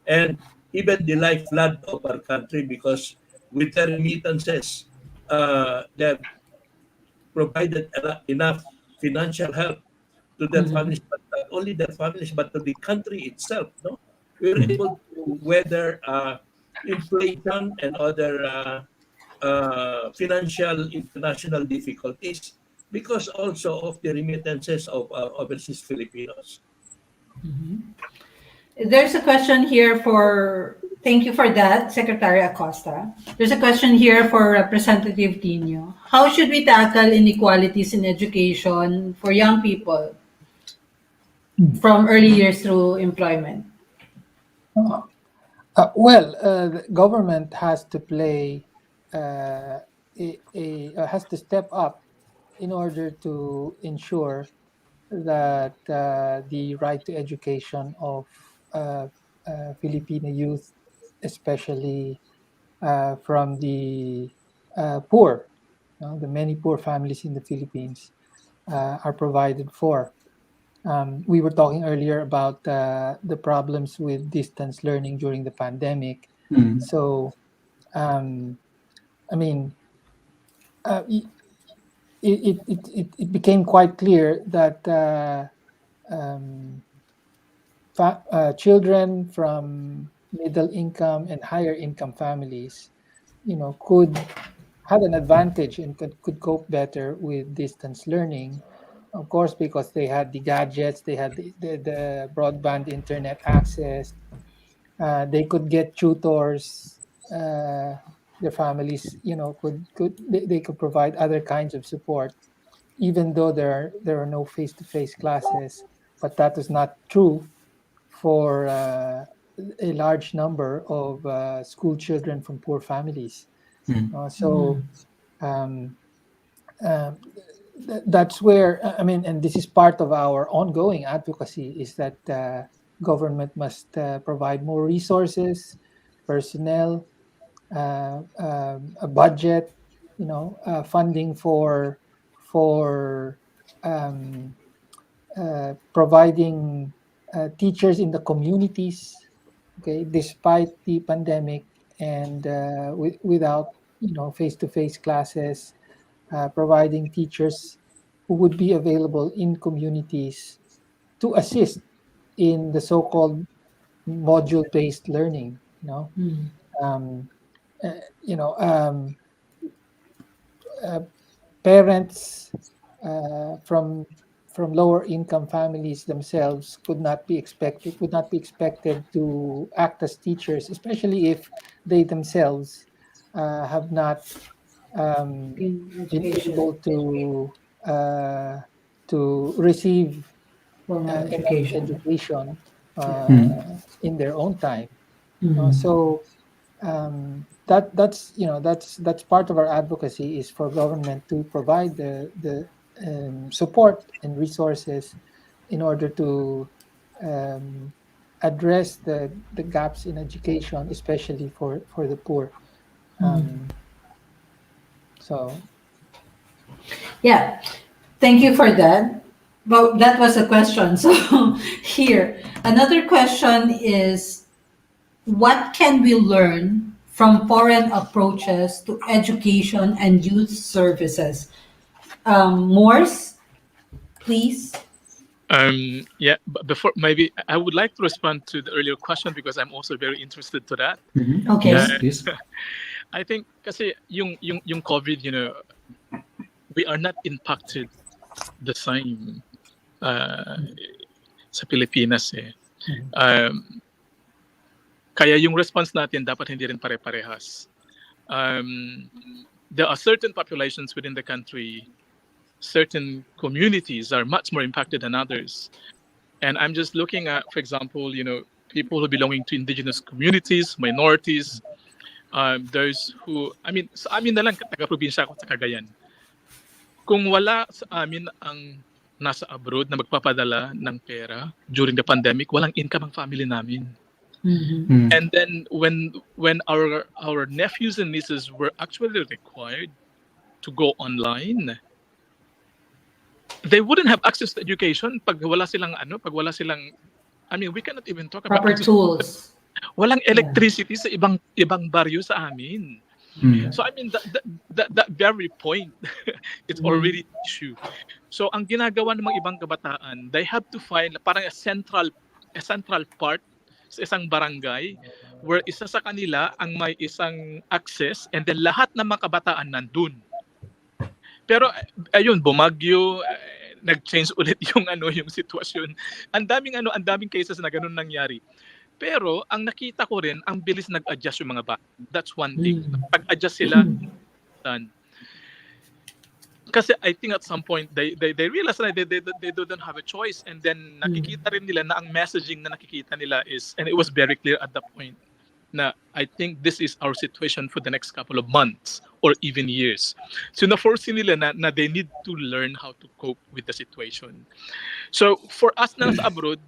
And even the lifeblood of our country, because with their remittances, they have provided enough financial help to their Mm-hmm. families, but not only their families, but to the country itself. No, we were Mm. able to weather inflation and other financial international difficulties because also of the remittances of our overseas Filipinos. There's a question here for, thank you for that, Secretary Acosta. There's a question here for Representative Tino. How should we tackle inequalities in education for young people from early years through employment? The government has to play has to step up in order to ensure that the right to education of Filipino youth, especially from the poor, the many poor families in the Philippines, are provided for. We were talking earlier about the problems with distance learning during the pandemic. Mm. So, um, I mean, it, it became quite clear that um, children from middle income and higher income families, could have an advantage and could cope better with distance learning. Of course, because they had the gadgets, they had the broadband internet access, they could get tutors. Their families, they could provide other kinds of support, even though there are no face-to-face classes. But that is not true for a large number of school children from poor families. Mm. So um, um, that's where, I mean, and this is part of our ongoing advocacy, is that government must provide more resources, personnel, a budget, funding for um, providing teachers in the communities, okay, despite the pandemic, and without face-to-face classes, providing teachers who would be available in communities to assist in the so-called module-based learning. Um, uh, you know, um, uh, Parents from lower income families themselves could not be expected to act as teachers, especially if they themselves have not In been education, able uh, to receive formal enough education. education Yeah. Mm. in their own time. Mm. So that's part of our advocacy, is for government to provide the support and resources in order to um, address the gaps in education, especially for the poor. Um, so Yeah. Thank you for that. Well, that was a question. So here, another question is, what can we learn from foreign approaches to education and youth services? Morse, please. Yeah, but before, maybe I would like to respond to the earlier question because I'm also very interested to that. Mhm. Okay. Yes, Uh, please. I think kasi yung COVID, we are not impacted the same sa Pilipinas eh. Um, Kaya yung response natin dapat hindi rin pare-parehas. There are certain populations within the country, certain communities are much more impacted than others. And I'm just looking at, for example, people who belonging to indigenous communities, minorities, those who, sa amin na lang, taga-probinsya ako sa Cagayan. Kung wala sa amin ang nasa abroad na magpapadala ng pera during the pandemic, walang income ang family namin. And then when our nephews and nieces were actually required to go online, they wouldn't have access to education pag wala silang we cannot even talk about Proper tools. walang electricity sa ibang baryo sa amin. So that very point, it's already an issue. So ang ginagawa ng mga ibang kabataan, they have to find parang a central part sa isang barangay where isa sa kanila ang may isang access, and then lahat ng mga kabataan nandun. Pero ayun, bumagyo, nag-change ulit yung sitwasyon. Ang daming cases na ganun nangyari. Pero ang nakita ko rin, ang bilis nag-adjust yung mga bata. That's one thing. Pag-adjust sila, kasi I think at some point they realize na they don't have a choice, and then nakikita rin nila na ang messaging na nakikita nila is, and it was very clear at that point, na I think this is our situation for the next couple of months or even years. So na-force nila na they need to learn how to cope with the situation. So for us na nasa abroad,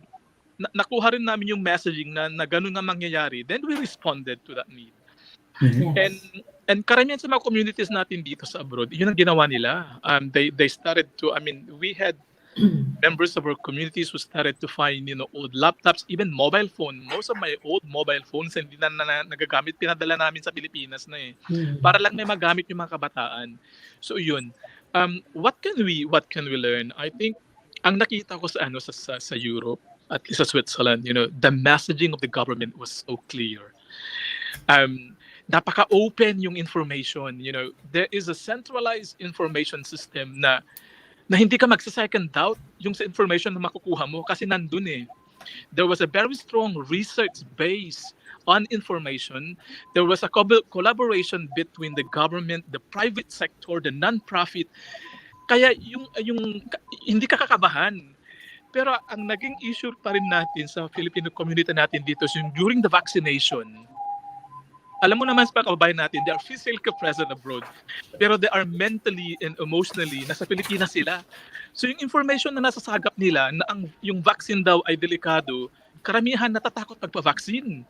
nakuha rin namin yung messaging na ganun nga mangyayari, then we responded to that need. Yes. And karamihan sa mga communities natin dito sa abroad, yun ang ginawa nila. They started to, we had members of our communities who started to find, old laptops, even mobile phone. Most of my old mobile phones hindi na nagagamit, pinadala namin sa Pilipinas na eh. Para lang may magamit yung mga kabataan. So yun. What can we learn? I think ang nakita ko sa Europe, at least sa Switzerland, the messaging of the government was so clear. Napaka-open yung information. There is a centralized information system na hindi ka magsa-second doubt yung sa information na makukuha mo kasi nandun eh. There was a very strong research base on information. There was a collaboration between the government, the private sector, the non-profit. Kaya yung hindi ka kakabahan. Pero ang naging issue pa rin natin sa Filipino community natin dito is yung during the vaccination. Alam mo naman sa kababayan natin, they are physically present abroad, pero they are mentally and emotionally nasa Pilipinas sila. So yung information na nasasagap nila na yung vaccine daw ay delikado, karamihan natatakot pagpa-vaccine.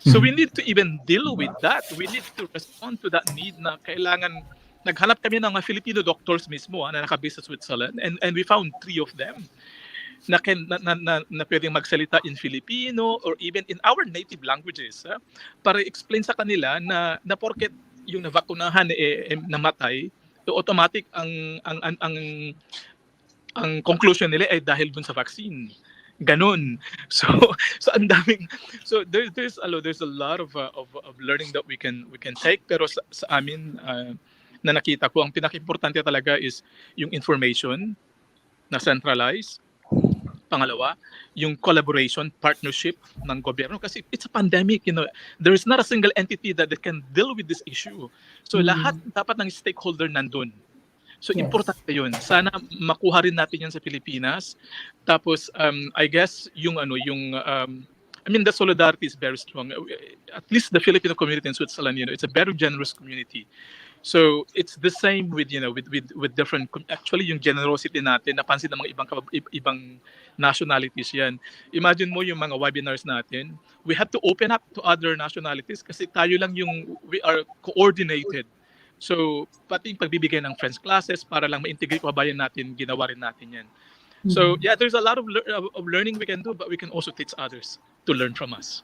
So we need to even deal with that. We need to respond to that need na kailangan. Naghanap kami ng mga Filipino doctors mismo na nakabase sa Switzerland, and we found 3 of them na pwedeng magsalita in Filipino or even in our native languages para explain sa kanila na porket yung navakunahan namatay, automatic ang conclusion nila ay dahil dun sa vaccine. Ganun. So ang daming, so there's a lot of learning that we can take, pero sa amin na nakita ko ang pinaka-importante talaga is yung information na centralized. Pangalawa, yung collaboration, partnership ng gobyerno kasi it's a pandemic, there is not a single entity that can deal with this issue. So lahat dapat ng stakeholder nandun. So importante yun. Sana makuha rin natin yan sa Pilipinas. Tapos I guess the solidarity is very strong. At least the Filipino community in Switzerland, it's a very generous community. So it's the same with different, actually yung generosity natin napansin ng mga ibang nationalities yan. Imagine mo yung mga webinars natin, we have to open up to other nationalities kasi tayo lang we are coordinated. So pati yung pagbibigay ng French classes para lang ma-integrate kababayan natin, ginawa rin natin yan. So yeah, there's a lot of learning we can do, but we can also teach others to learn from us.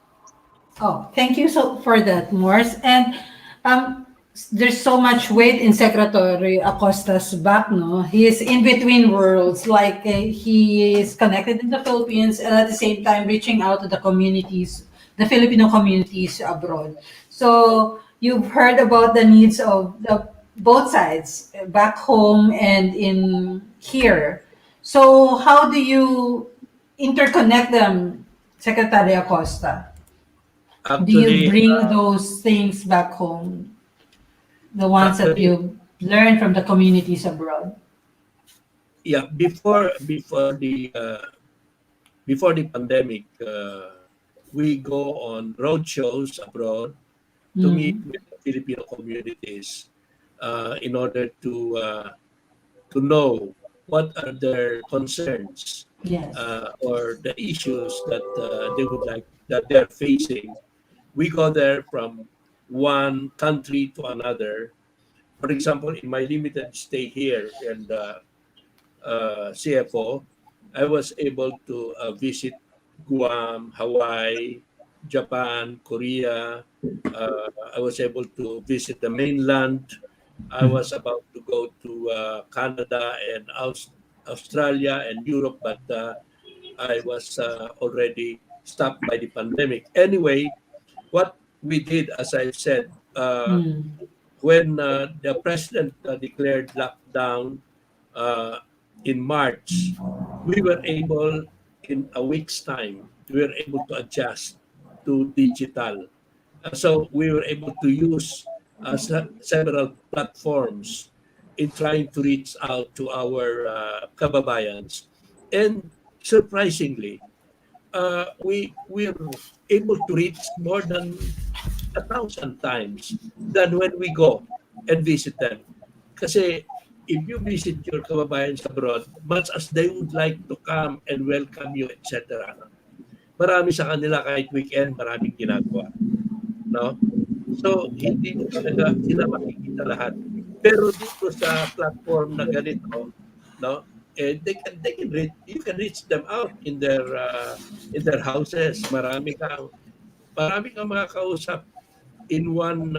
Oh, thank you for that, Morse. And there's so much weight in Secretary Acosta's back, no? He is in between worlds, like he is connected in the Philippines and at the same time reaching out to the communities, the Filipino communities abroad. So you've heard about the needs of both sides, back home and in here. So how do you interconnect them, Secretary Acosta? Actually, do you bring those things back home? The ones that you learn from the communities abroad. Yeah, before the pandemic, we go on road shows abroad to meet Mm. with the Filipino communities in order to know what are their concerns Yes. or the issues that they would like that they're facing. We go there from one country to another. For example, in my limited stay here in the CFO, I was able to visit Guam, Hawaii, Japan, Korea. I was able to visit the mainland. I Mhm. was about to go to Canada and Australia and Europe, but I was already stopped by the pandemic. Anyway, what we did, as I said, Mm. when the president declared lockdown uh, in March, we were able, in a week's time, we were able to adjust to digital. So we were able to use several platforms in trying to reach out to our kababayans. And surprisingly, we're able to reach more than 1,000 times than when we go and visit them. Kasi if you visit your kababayans abroad, much as they would like to come and welcome you, etc., marami sa kanila kahit weekend, maraming ginagawa. No? So, hindi mo talaga sila makikita lahat. Pero dito sa platform na ganito, no? You can reach them out in their houses. Marami kang makakausap in one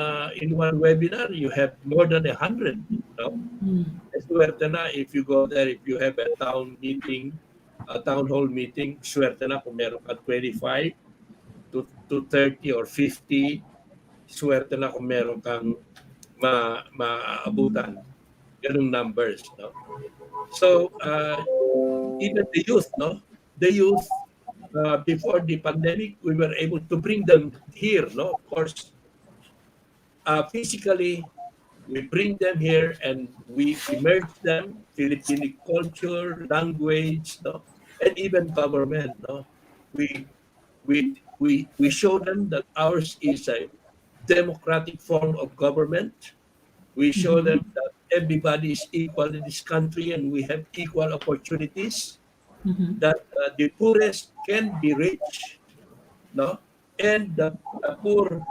webinar. You have more than 100. No? Mm. Swerte na if you go there, if you have a town hall meeting, swerte na kung meron ka 25 to 30 or 50, swerte na kung meron kang maaabutan. Ganung numbers, no? So, even the youth, no? The youth, before the pandemic, we were able to bring them here, no? Of course, physically, we bring them here and we immerse them, Filipino culture, language, no? And even government, no? We, we show them that ours is a democratic form of government. We show them Mhm. that everybody is equal in this country and we have equal opportunities, Mhm. that the poorest can be rich, no? And the poor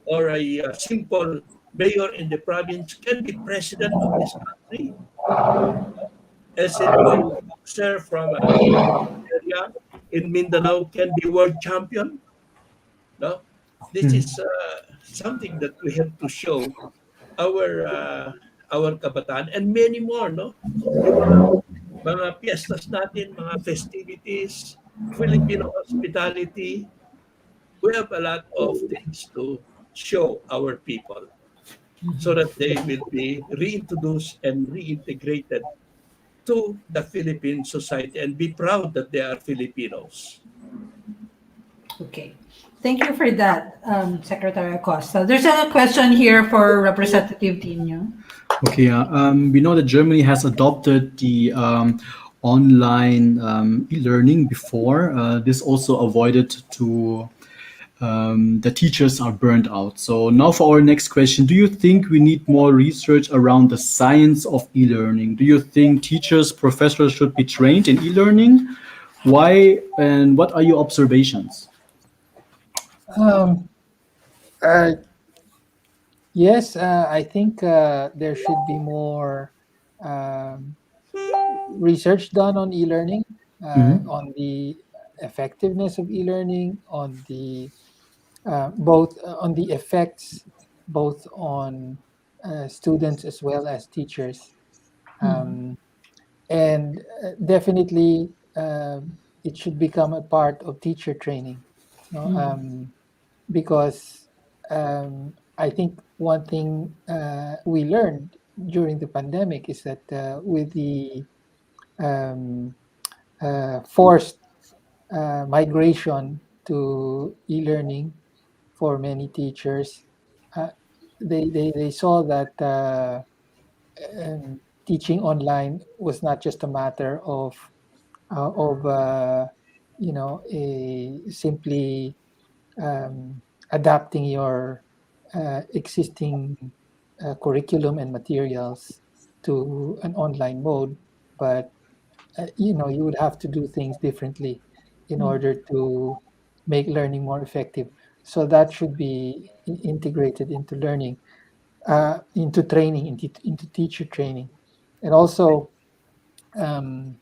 or a simple mayor in the province can be president of this country. A simple boxer from a remote area in Mindanao can be world champion. No, this Mhm. is something that we have to show our our kabataan and many more. No, yung mga fiestas natin, mga festivities, Filipino hospitality. We have a lot of things to show our people so that they will be reintroduced and reintegrated to the Philippine society and be proud that they are Filipinos. Okay. Thank you for that, Secretary Acosta. There's a question here for Representative Tino. Okay, we know that Germany has adopted the online e-learning before. This also avoided to the teachers are burned out. So now for our next question, do you think we need more research around the science of e-learning? Do you think teachers, professors should be trained in e-learning? Why and what are your observations? Um, uh, yes, I think there should be more um, research done on e-learning, Mhm. on the effectiveness of e-learning, on the both on the effects, both on students as well as teachers, um, and definitely it should become a part of teacher training. No, because I think one thing we learned during the pandemic is that with the um, forced migration to e-learning for many teachers, uh, they saw that teaching online was not just a matter of you know, simply adapting your existing curriculum and materials to an online mode, but you would have to do things differently in order to make learning more effective. So that should be integrated into learning, into training, into teacher training. And also, um,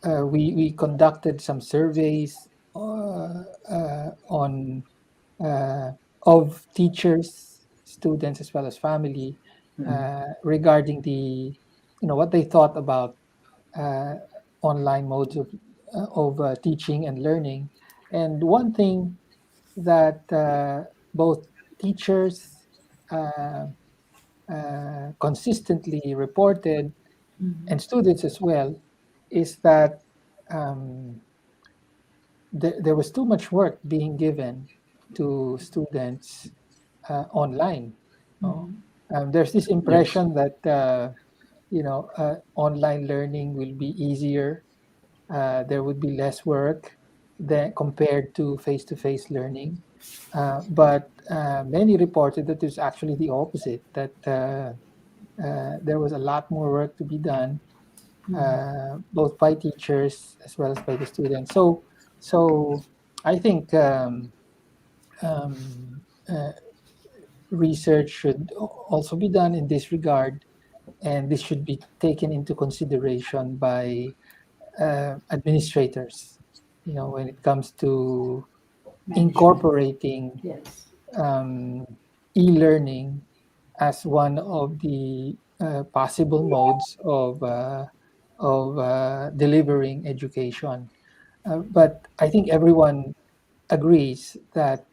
we conducted some surveys on of teachers, students, as well as family, regarding what they thought about uh, online modes of teaching and learning. And one thing that both teachers uh, consistently reported, and students as well, is that um, there was too much work being given to students online. No? There's this Yes. impression that online learning will be easier. There would be less work than compared to face-to-face learning. But many reported that it's actually the opposite, that there was a lot more work to be done, both by teachers as well as by the students. So I think um, uh, research should also be done in this regard, and this should be taken into consideration by administrators. When it comes to Management. incorporating Yes. um, e-learning as one of the possible modes of delivering education. But I think everyone agrees that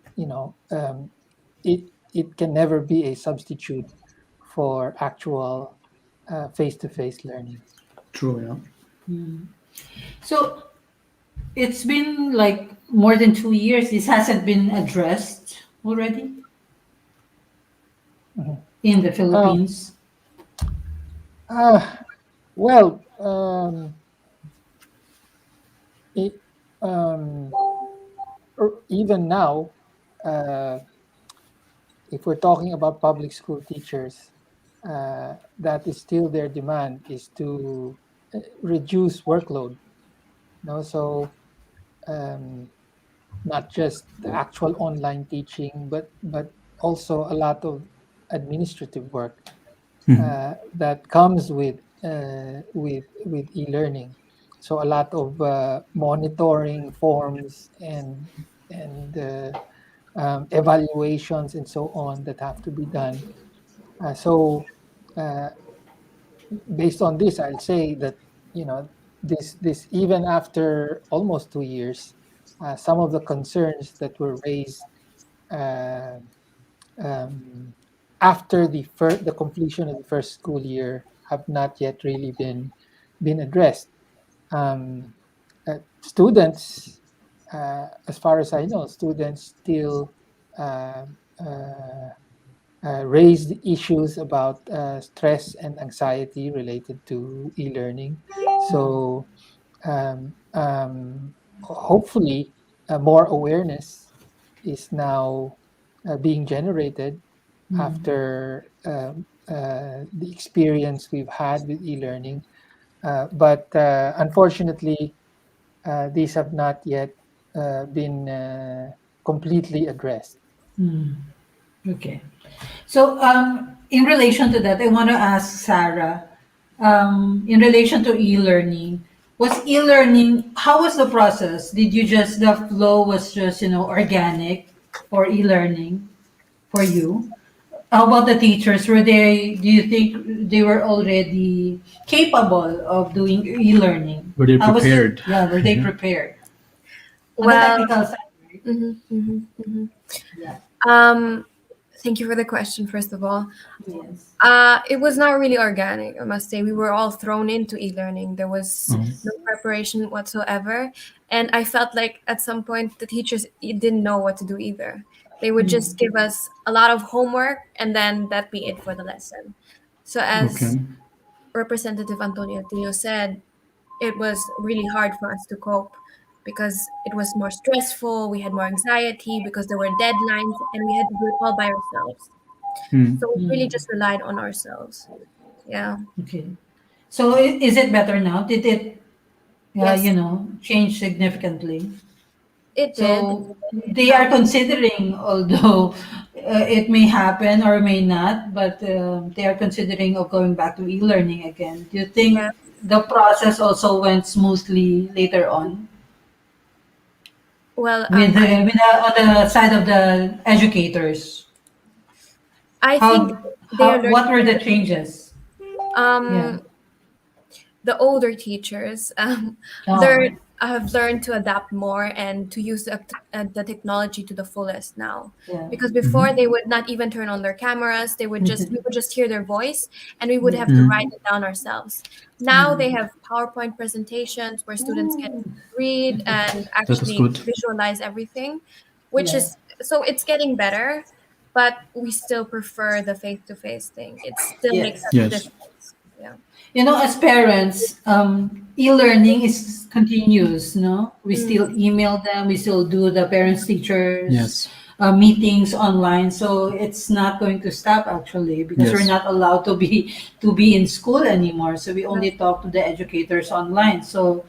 it can never be a substitute for actual face-to-face learning. True. Yeah. So it's been like more than 2 years. This hasn't been addressed already Mhm. in the Uh, Philippines. uh, well, it, even now, uh, if we're talking about public school teachers, that is still their demand, is to reduce workload. So um, not just the actual online teaching, but also a lot of administrative work that comes with e-learning. So a lot of monitoring forms and evaluations and so on that have to be done. So uh, based on this, I'll say that this even after almost 2 years, some of the concerns that were raised uh, um, after the completion of the first school year have not yet really been addressed. Um, Students, as far as I know, students still uh, uh, raised issues about stress and anxiety related to e-learning. So hopefully, more awareness is now being generated after the experience we've had with e-learning. But unfortunately, these have not yet been completely addressed. Okay. So, in relation to that, I want to ask Sarah, in relation to e-learning, how was the process? Did you just, the flow was just, organic for e-learning for you? How about the teachers? Do you think they were already capable of doing e-learning? Were they How was, prepared? yeah, were they prepared? On the Well, technical side, right? mhm, mhm, mhm. Yeah. Um, thank you for the question, first of all. Yes. It was not really organic, I must say. We were all thrown into e-learning. There was no preparation whatsoever. And I felt like at some point the teachers didn't know what to do either. They would just give us a lot of homework and then that be it for the lesson. So as Okay. Representative Antonio Tino said, it was really hard for us to cope. because it was more stressful. We had more anxiety because there were deadlines, and we had to do it all by ourselves. Hmm. So we really just relied on ourselves. Yeah. Okay. So is it better now? Did it, Yes, change significantly? it did. So they are considering, although it may happen or may not, but they are considering of going back to e-learning again. Do you think Yeah. the process also went smoothly later on Well, on the side of the educators? I think they are How learning what were the changes? Yeah. um the older teachers Oh. learn have learned to adapt more and to use the technology to the fullest now, Yeah. because before they would not even turn on their cameras. They would just We would just hear their voice, and we would have to write it down ourselves. Now they have PowerPoint presentations where students can read and That is actually good. visualize everything, which Yeah. is so it's getting better, but we still prefer the face-to-face thing. It still makes Yes. such a Yes. difference. Yeah. As parents, e-learning is continuous, no? We still Mm. email them, we still do the parents teachers Yes. meetings online. So it's not going to stop actually because we're Yes. not allowed to be in school anymore. So we Yeah. only talk to the educators online. So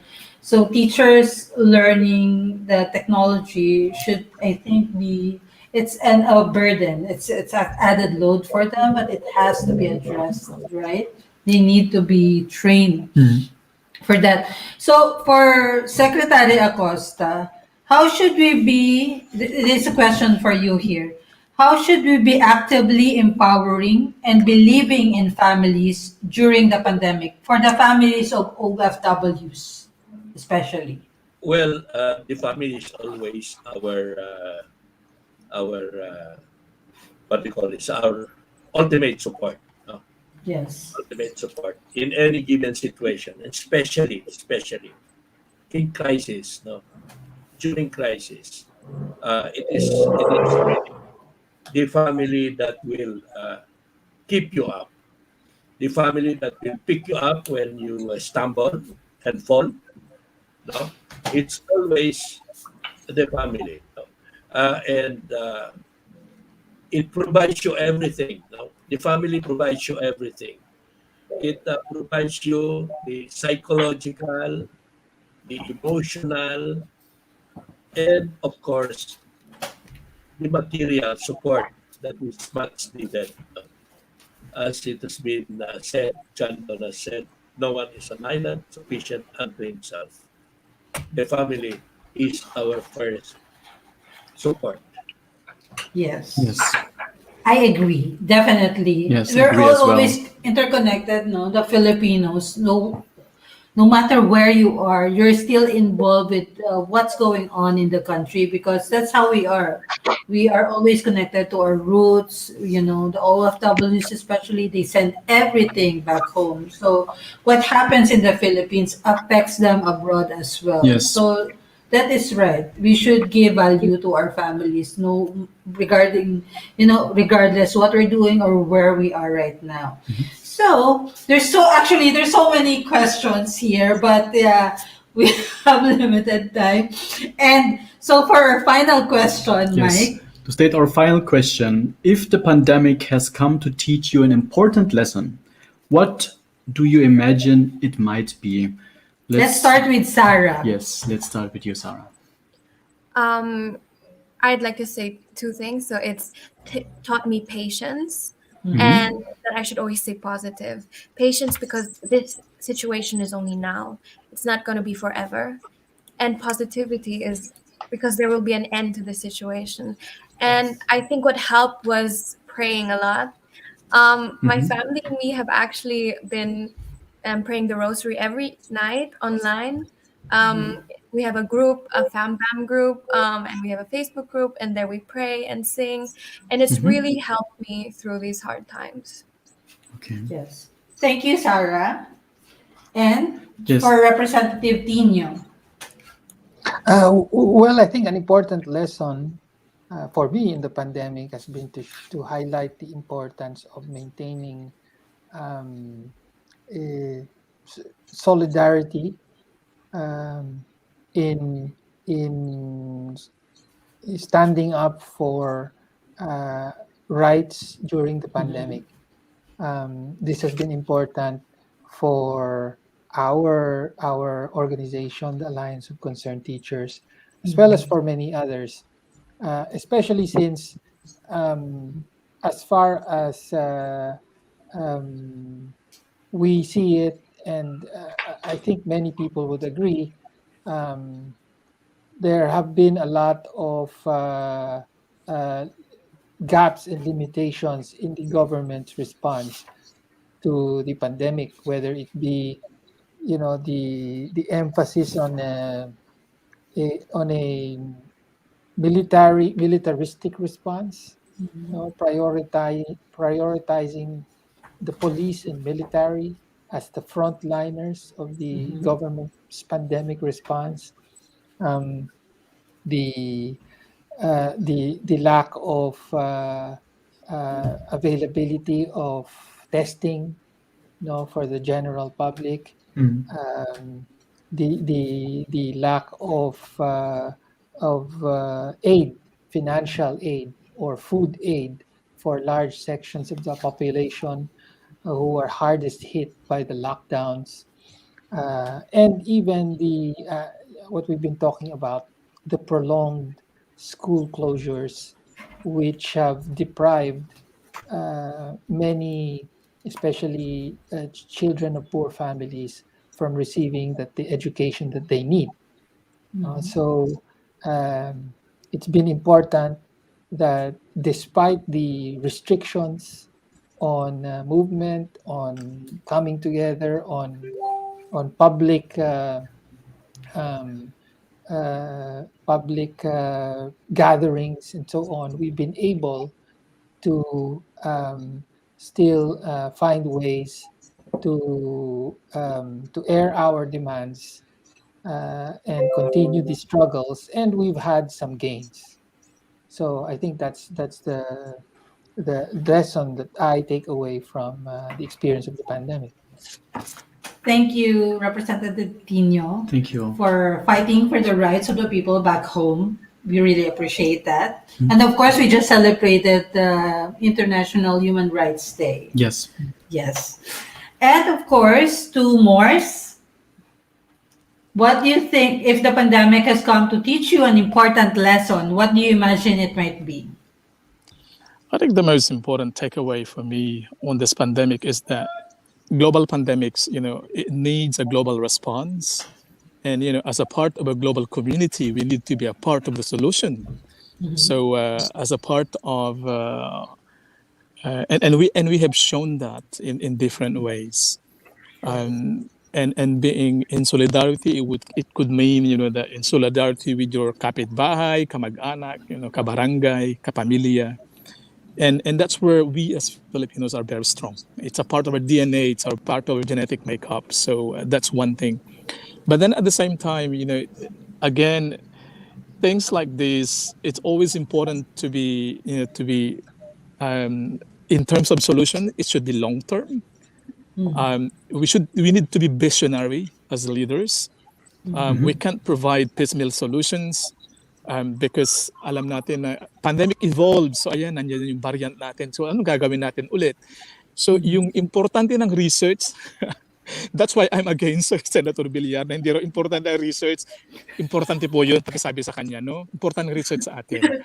teachers learning the technology should, I think, be it's a burden. It's an added load for them, but it has to be addressed, right? They need to be trained Hmm. for that. So for Secretary Acosta, how should we be? This is a question for you here. How should we be actively empowering and believing in families during the pandemic for the families of OFWs, especially? Well, the family is always our what we call this, our ultimate support. No? Yes. Ultimate support in any given situation, and especially in crisis. No, during crisis, it is the family that will keep you up, the family that will pick you up when you stumble and fall. No, it's always the family. No? And it provides you everything. No? The family provides you everything. It provides you the psychological, the emotional, and of course, the material support that is much needed. As it has been said, John Donne has said, no one is an island sufficient unto himself. The family is our first support. Yes. Yes. I agree. Definitely. Yes. We're Agree all as well. always interconnected, no? The Filipinos. No matter where you are, you're still involved with what's going on in the country because that's how we are. We are always connected to our roots. The OFWs, especially, they send everything back home. So what happens in the Philippines affects them abroad as well. Yes. So that is right. We should give value to our families, no, regardless what we're doing or where we are right now. So there's so many questions here, but yeah, we have limited time. And so for our final question, Yes. Mike, To state our final question, if the pandemic has come to teach you an important lesson, what do you imagine it might be? let's start with Sarah. Yes, let's start with you, Sarah. Um, I'd like to say two things. So it's taught me patience, and that I should always stay positive. Patience because this situation is only now. It's not going to be forever. And positivity is because there will be an end to the situation. And I think what helped was praying a lot. My family and me have actually been praying the rosary every night online. Um, we have a group, a fam bam group, and we have a Facebook group, and there we pray and sing, and it's really helped me through these hard times. Okay. Yes. Thank you, Sarah. And Yes. for Representative Tino. Well, I think an important lesson for me in the pandemic has been to highlight the importance of maintaining um, solidarity um, in in standing up for rights during the pandemic. This has been important for our organization, the Alliance of Concerned Teachers, as well as for many others, especially since, as far as we see it, and I think many people would agree, there have been a lot of gaps and limitations in the government's response to the pandemic, whether it be, the emphasis on a militaristic response, prioritizing the police and military as the frontliners of the government's pandemic response. The the lack of availability of testing, for the general public. The lack of aid, financial aid or food aid for large sections of the population who are hardest hit by the lockdowns, and even the what we've been talking about, the prolonged school closures, which have deprived many, especially children of poor families, from receiving the education that they need. So it's been important that despite the restrictions on movement, on coming together, on public gatherings and so on, we've been able to still find ways to air our demands and continue the struggles, and we've had some gains. So I think that's the lesson that I take away from the experience of the pandemic. Thank you, Representative Tino. Thank you. For fighting for the rights of the people back home. We really appreciate that. And of course, we just celebrated the International Human Rights Day. Yes. Yes. And of course, two more. What do you think, if the pandemic has come to teach you an important lesson, what do you imagine it might be? I think the most important takeaway for me on this pandemic is that global pandemics, it needs a global response. And, as a part of a global community, we need to be a part of the solution. So as a part of, and we have shown that in different ways. And being in solidarity, it could mean, that in solidarity with your kapitbahay, kamag-anak, kabarangay, kapamilya. And that's where we as Filipinos are very strong. It's a part of our DNA. It's a part of our genetic makeup. So that's one thing. But then at the same time, again, things like this, it's always important to be in terms of solution, it should be long term. We need to be visionary as leaders. We can't provide piecemeal solutions. Because alam natin na pandemic evolves. So ayan, nandiyan yung variant natin. So ano gagawin natin ulit? So yung importante ng research, that's why I'm against Senator Villar na hindi raw importante ang research. Importante po yun, pakisabi sa kanya, no? Importante research sa atin.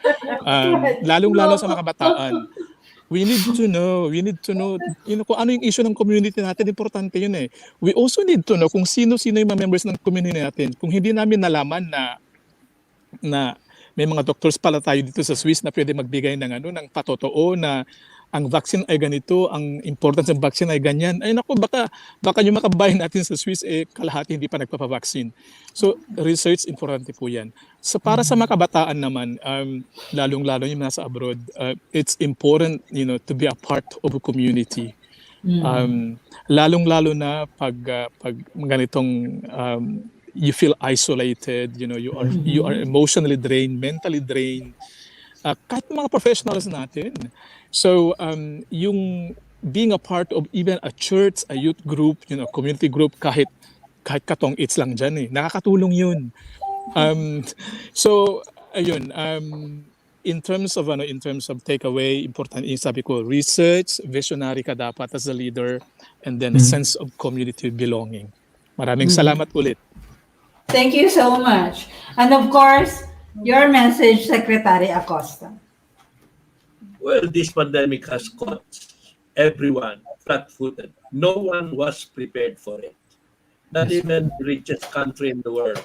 Lalong-lalo sa mga kabataan. We need to know, kung ano yung issue ng community natin, importante yun eh. We also need to know kung sino-sino yung mga members ng community natin. Kung hindi namin nalaman na may mga doctors pala tayo dito sa Swiss na pwede magbigay ng ng patotoo na ang vaccine ay ganito, ang importance ng vaccine ay ganyan. Ay naku, baka yung makabayan natin sa Swiss kalahati hindi pa nagpapavaccine. So research importante po 'yan. So para sa mga kabataan naman, lalong-lalo yung nasa abroad, it's important, to be a part of a community. Lalong-lalo na pag ganitong you feel isolated, you are emotionally drained, mentally drained. Kahit mga professionals natin. So yung being a part of even a church, a youth group, community group, kahit katong it's lang dyan nakakatulong yun. So ayun, in terms of takeaway, important yung sabi ko, research, visionary ka dapat as a leader, and then a sense of community belonging. Maraming salamat ulit. Thank you so much. And of course, your message, Secretary Acosta. Well, this pandemic has caught everyone flat-footed. No one was prepared for it. Not even the richest country in the world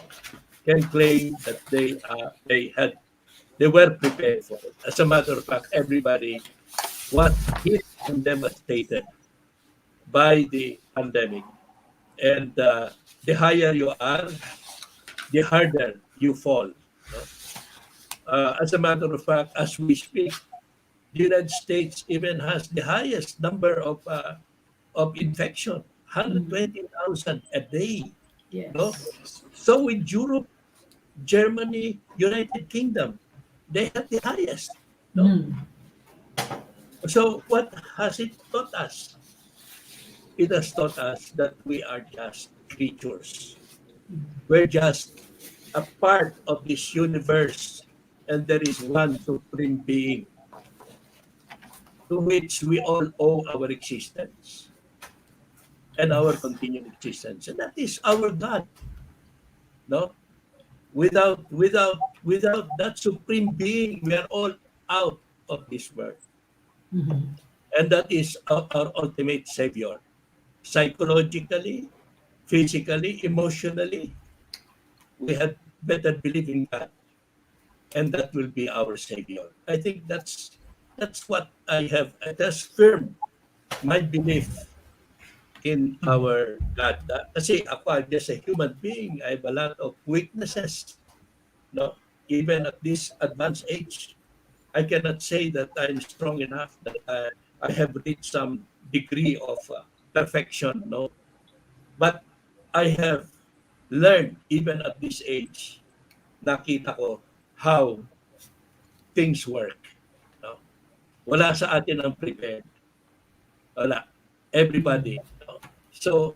can claim that they were prepared for it. As a matter of fact, everybody was hit and devastated by the pandemic. And the higher you are, the harder you fall. No? As a matter of fact, as we speak, the United States even has the highest number of infection, 120,000 a day. No? Yes. So with Europe, Germany, United Kingdom, they have the highest. No? So what has it taught us? It has taught us that we are just creatures. We're just a part of this universe, and there is one supreme being to which we all owe our existence and our continued existence, and that is our God. No, without that supreme being, we are all out of this world, and that is our ultimate savior. Psychologically, physically, emotionally, we had better believe in God, and that will be our savior. I think that's what I have. That's firm my belief in our God. Kasi ako, I'm just a human being. I have a lot of weaknesses. No, even at this advanced age, I cannot say that I'm strong enough that I have reached some degree of perfection. No, but I have learned even at this age. Nakita ko how things work. No? Wala sa atin ang prepared. Wala. Everybody. No? So,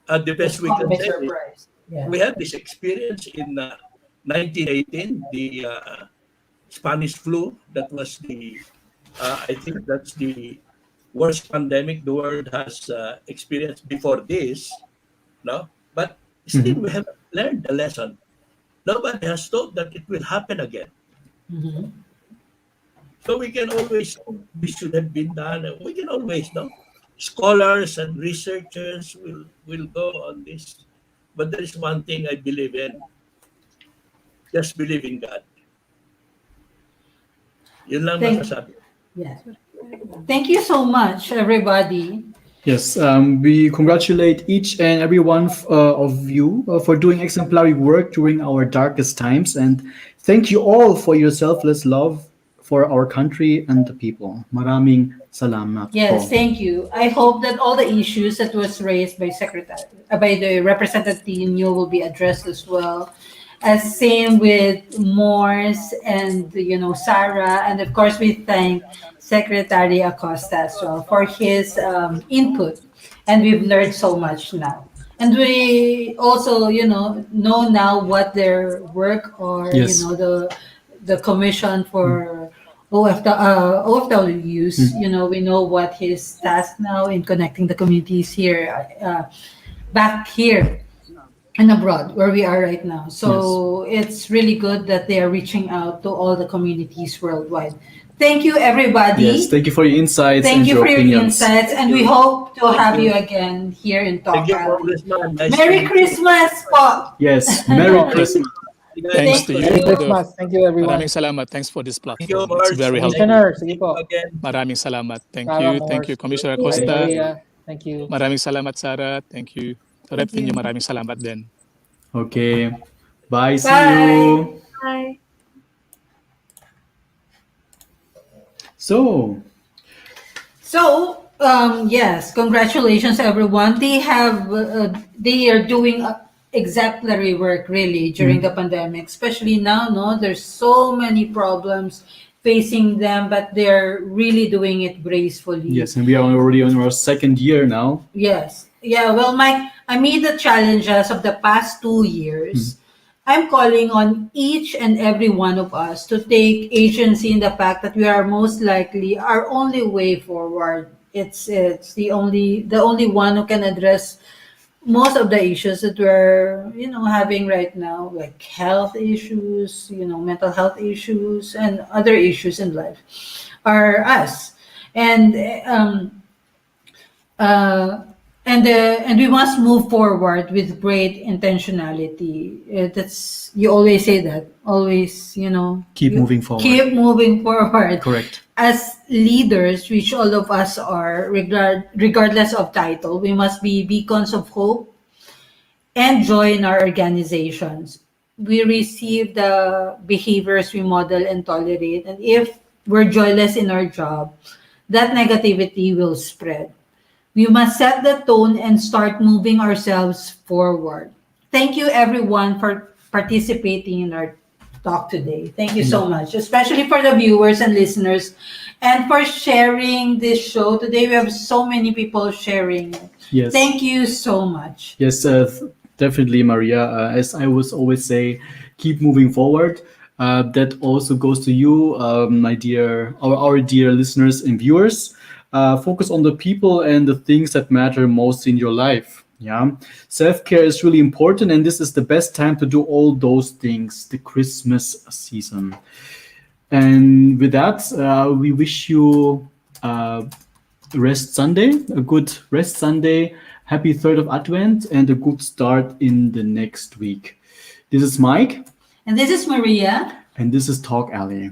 the best we can say is we had this experience in 1918, the Spanish flu. That was I think that's the worst pandemic the world has experienced before this. No, but still we have learned the lesson. Nobody has thought that it will happen again. So we can always, this should have been done. We can always, no? Scholars and researchers will go on this. But there is one thing I believe in. Just believe in God. Yun lang masasabi. Yes. Thank you so much, everybody. Yes, we congratulate each and every one of you for doing exemplary work during our darkest times. And thank you all for your selfless love for our country and the people. Maraming salamat Yes, po. thank you. I hope that all the issues that was raised by by the representative Neo will be addressed as well. As same with Morse and Sarah, and of course we thank Secretary Acosta as well for his input, and we've learned so much now. And we also know now what their work or Yes. the commission for OFWs. We know what his task now in connecting the communities here, back here and abroad where we are right now. So it's really good that they are reaching out to all the communities worldwide. Thank you, everybody. Yes, thank you for your insights Thank and you your for your opinions. insights, and we hope to have you again here in Thank you, TalkAlley. Congressman. Nice to Merry meet you. Christmas po! Yes, Merry Christmas. Thanks to you. Merry Christmas. Thank you, everyone. Maraming salamat. Thanks for this Thank you, platform. It's Marge. very helpful. Commissioner, sige po. Again. Maraming salamat. Thank Sarah, you. Thank Morse. you, Commissioner Maria Acosta. Maria, thank you. Maraming salamat, Sarah. Thank you. Sa rep ninyo, maraming salamat din. Okay. Bye. See Bye. you. Bye. So, Yes, congratulations, everyone. They are doing exemplary work really during the pandemic, especially now. No, there's so many problems facing them, but they're really doing it gracefully. yes, and we are already on our second year now. Yes. Yeah. Well, Mike, amid the challenges of the past 2 years, I'm calling on each and every one of us to take agency in the fact that we are most likely our only way forward. It's the only one who can address most of the issues that we're having right now, like health issues, mental health issues, and other issues in life, are us. And uh, and we must move forward with great intentionality. That's you always say that. Always, Keep moving forward. keep moving forward. Correct. As leaders, which all of us are, regardless of title, we must be beacons of hope and joy in our organizations. We receive the behaviors we model and tolerate, and if we're joyless in our job, that negativity will spread. We must set the tone and start moving ourselves forward. Thank you, everyone, for participating in our talk today. Thank you so much, especially for the viewers and listeners, and for sharing this show today. We have so many people sharing it. Yes. Thank you so much. Yes, definitely, Maria. As I was always say, keep moving forward. That also goes to you, my dear, our dear listeners and viewers. Focus on the people and the things that matter most in your life. Yeah, self-care is really important, and this is the best time to do all those things. The Christmas season, and with that, we wish you rest Sunday, a good rest Sunday, happy third of Advent, and a good start in the next week. This is Mike, And this is Maria. and this is Talk Alley.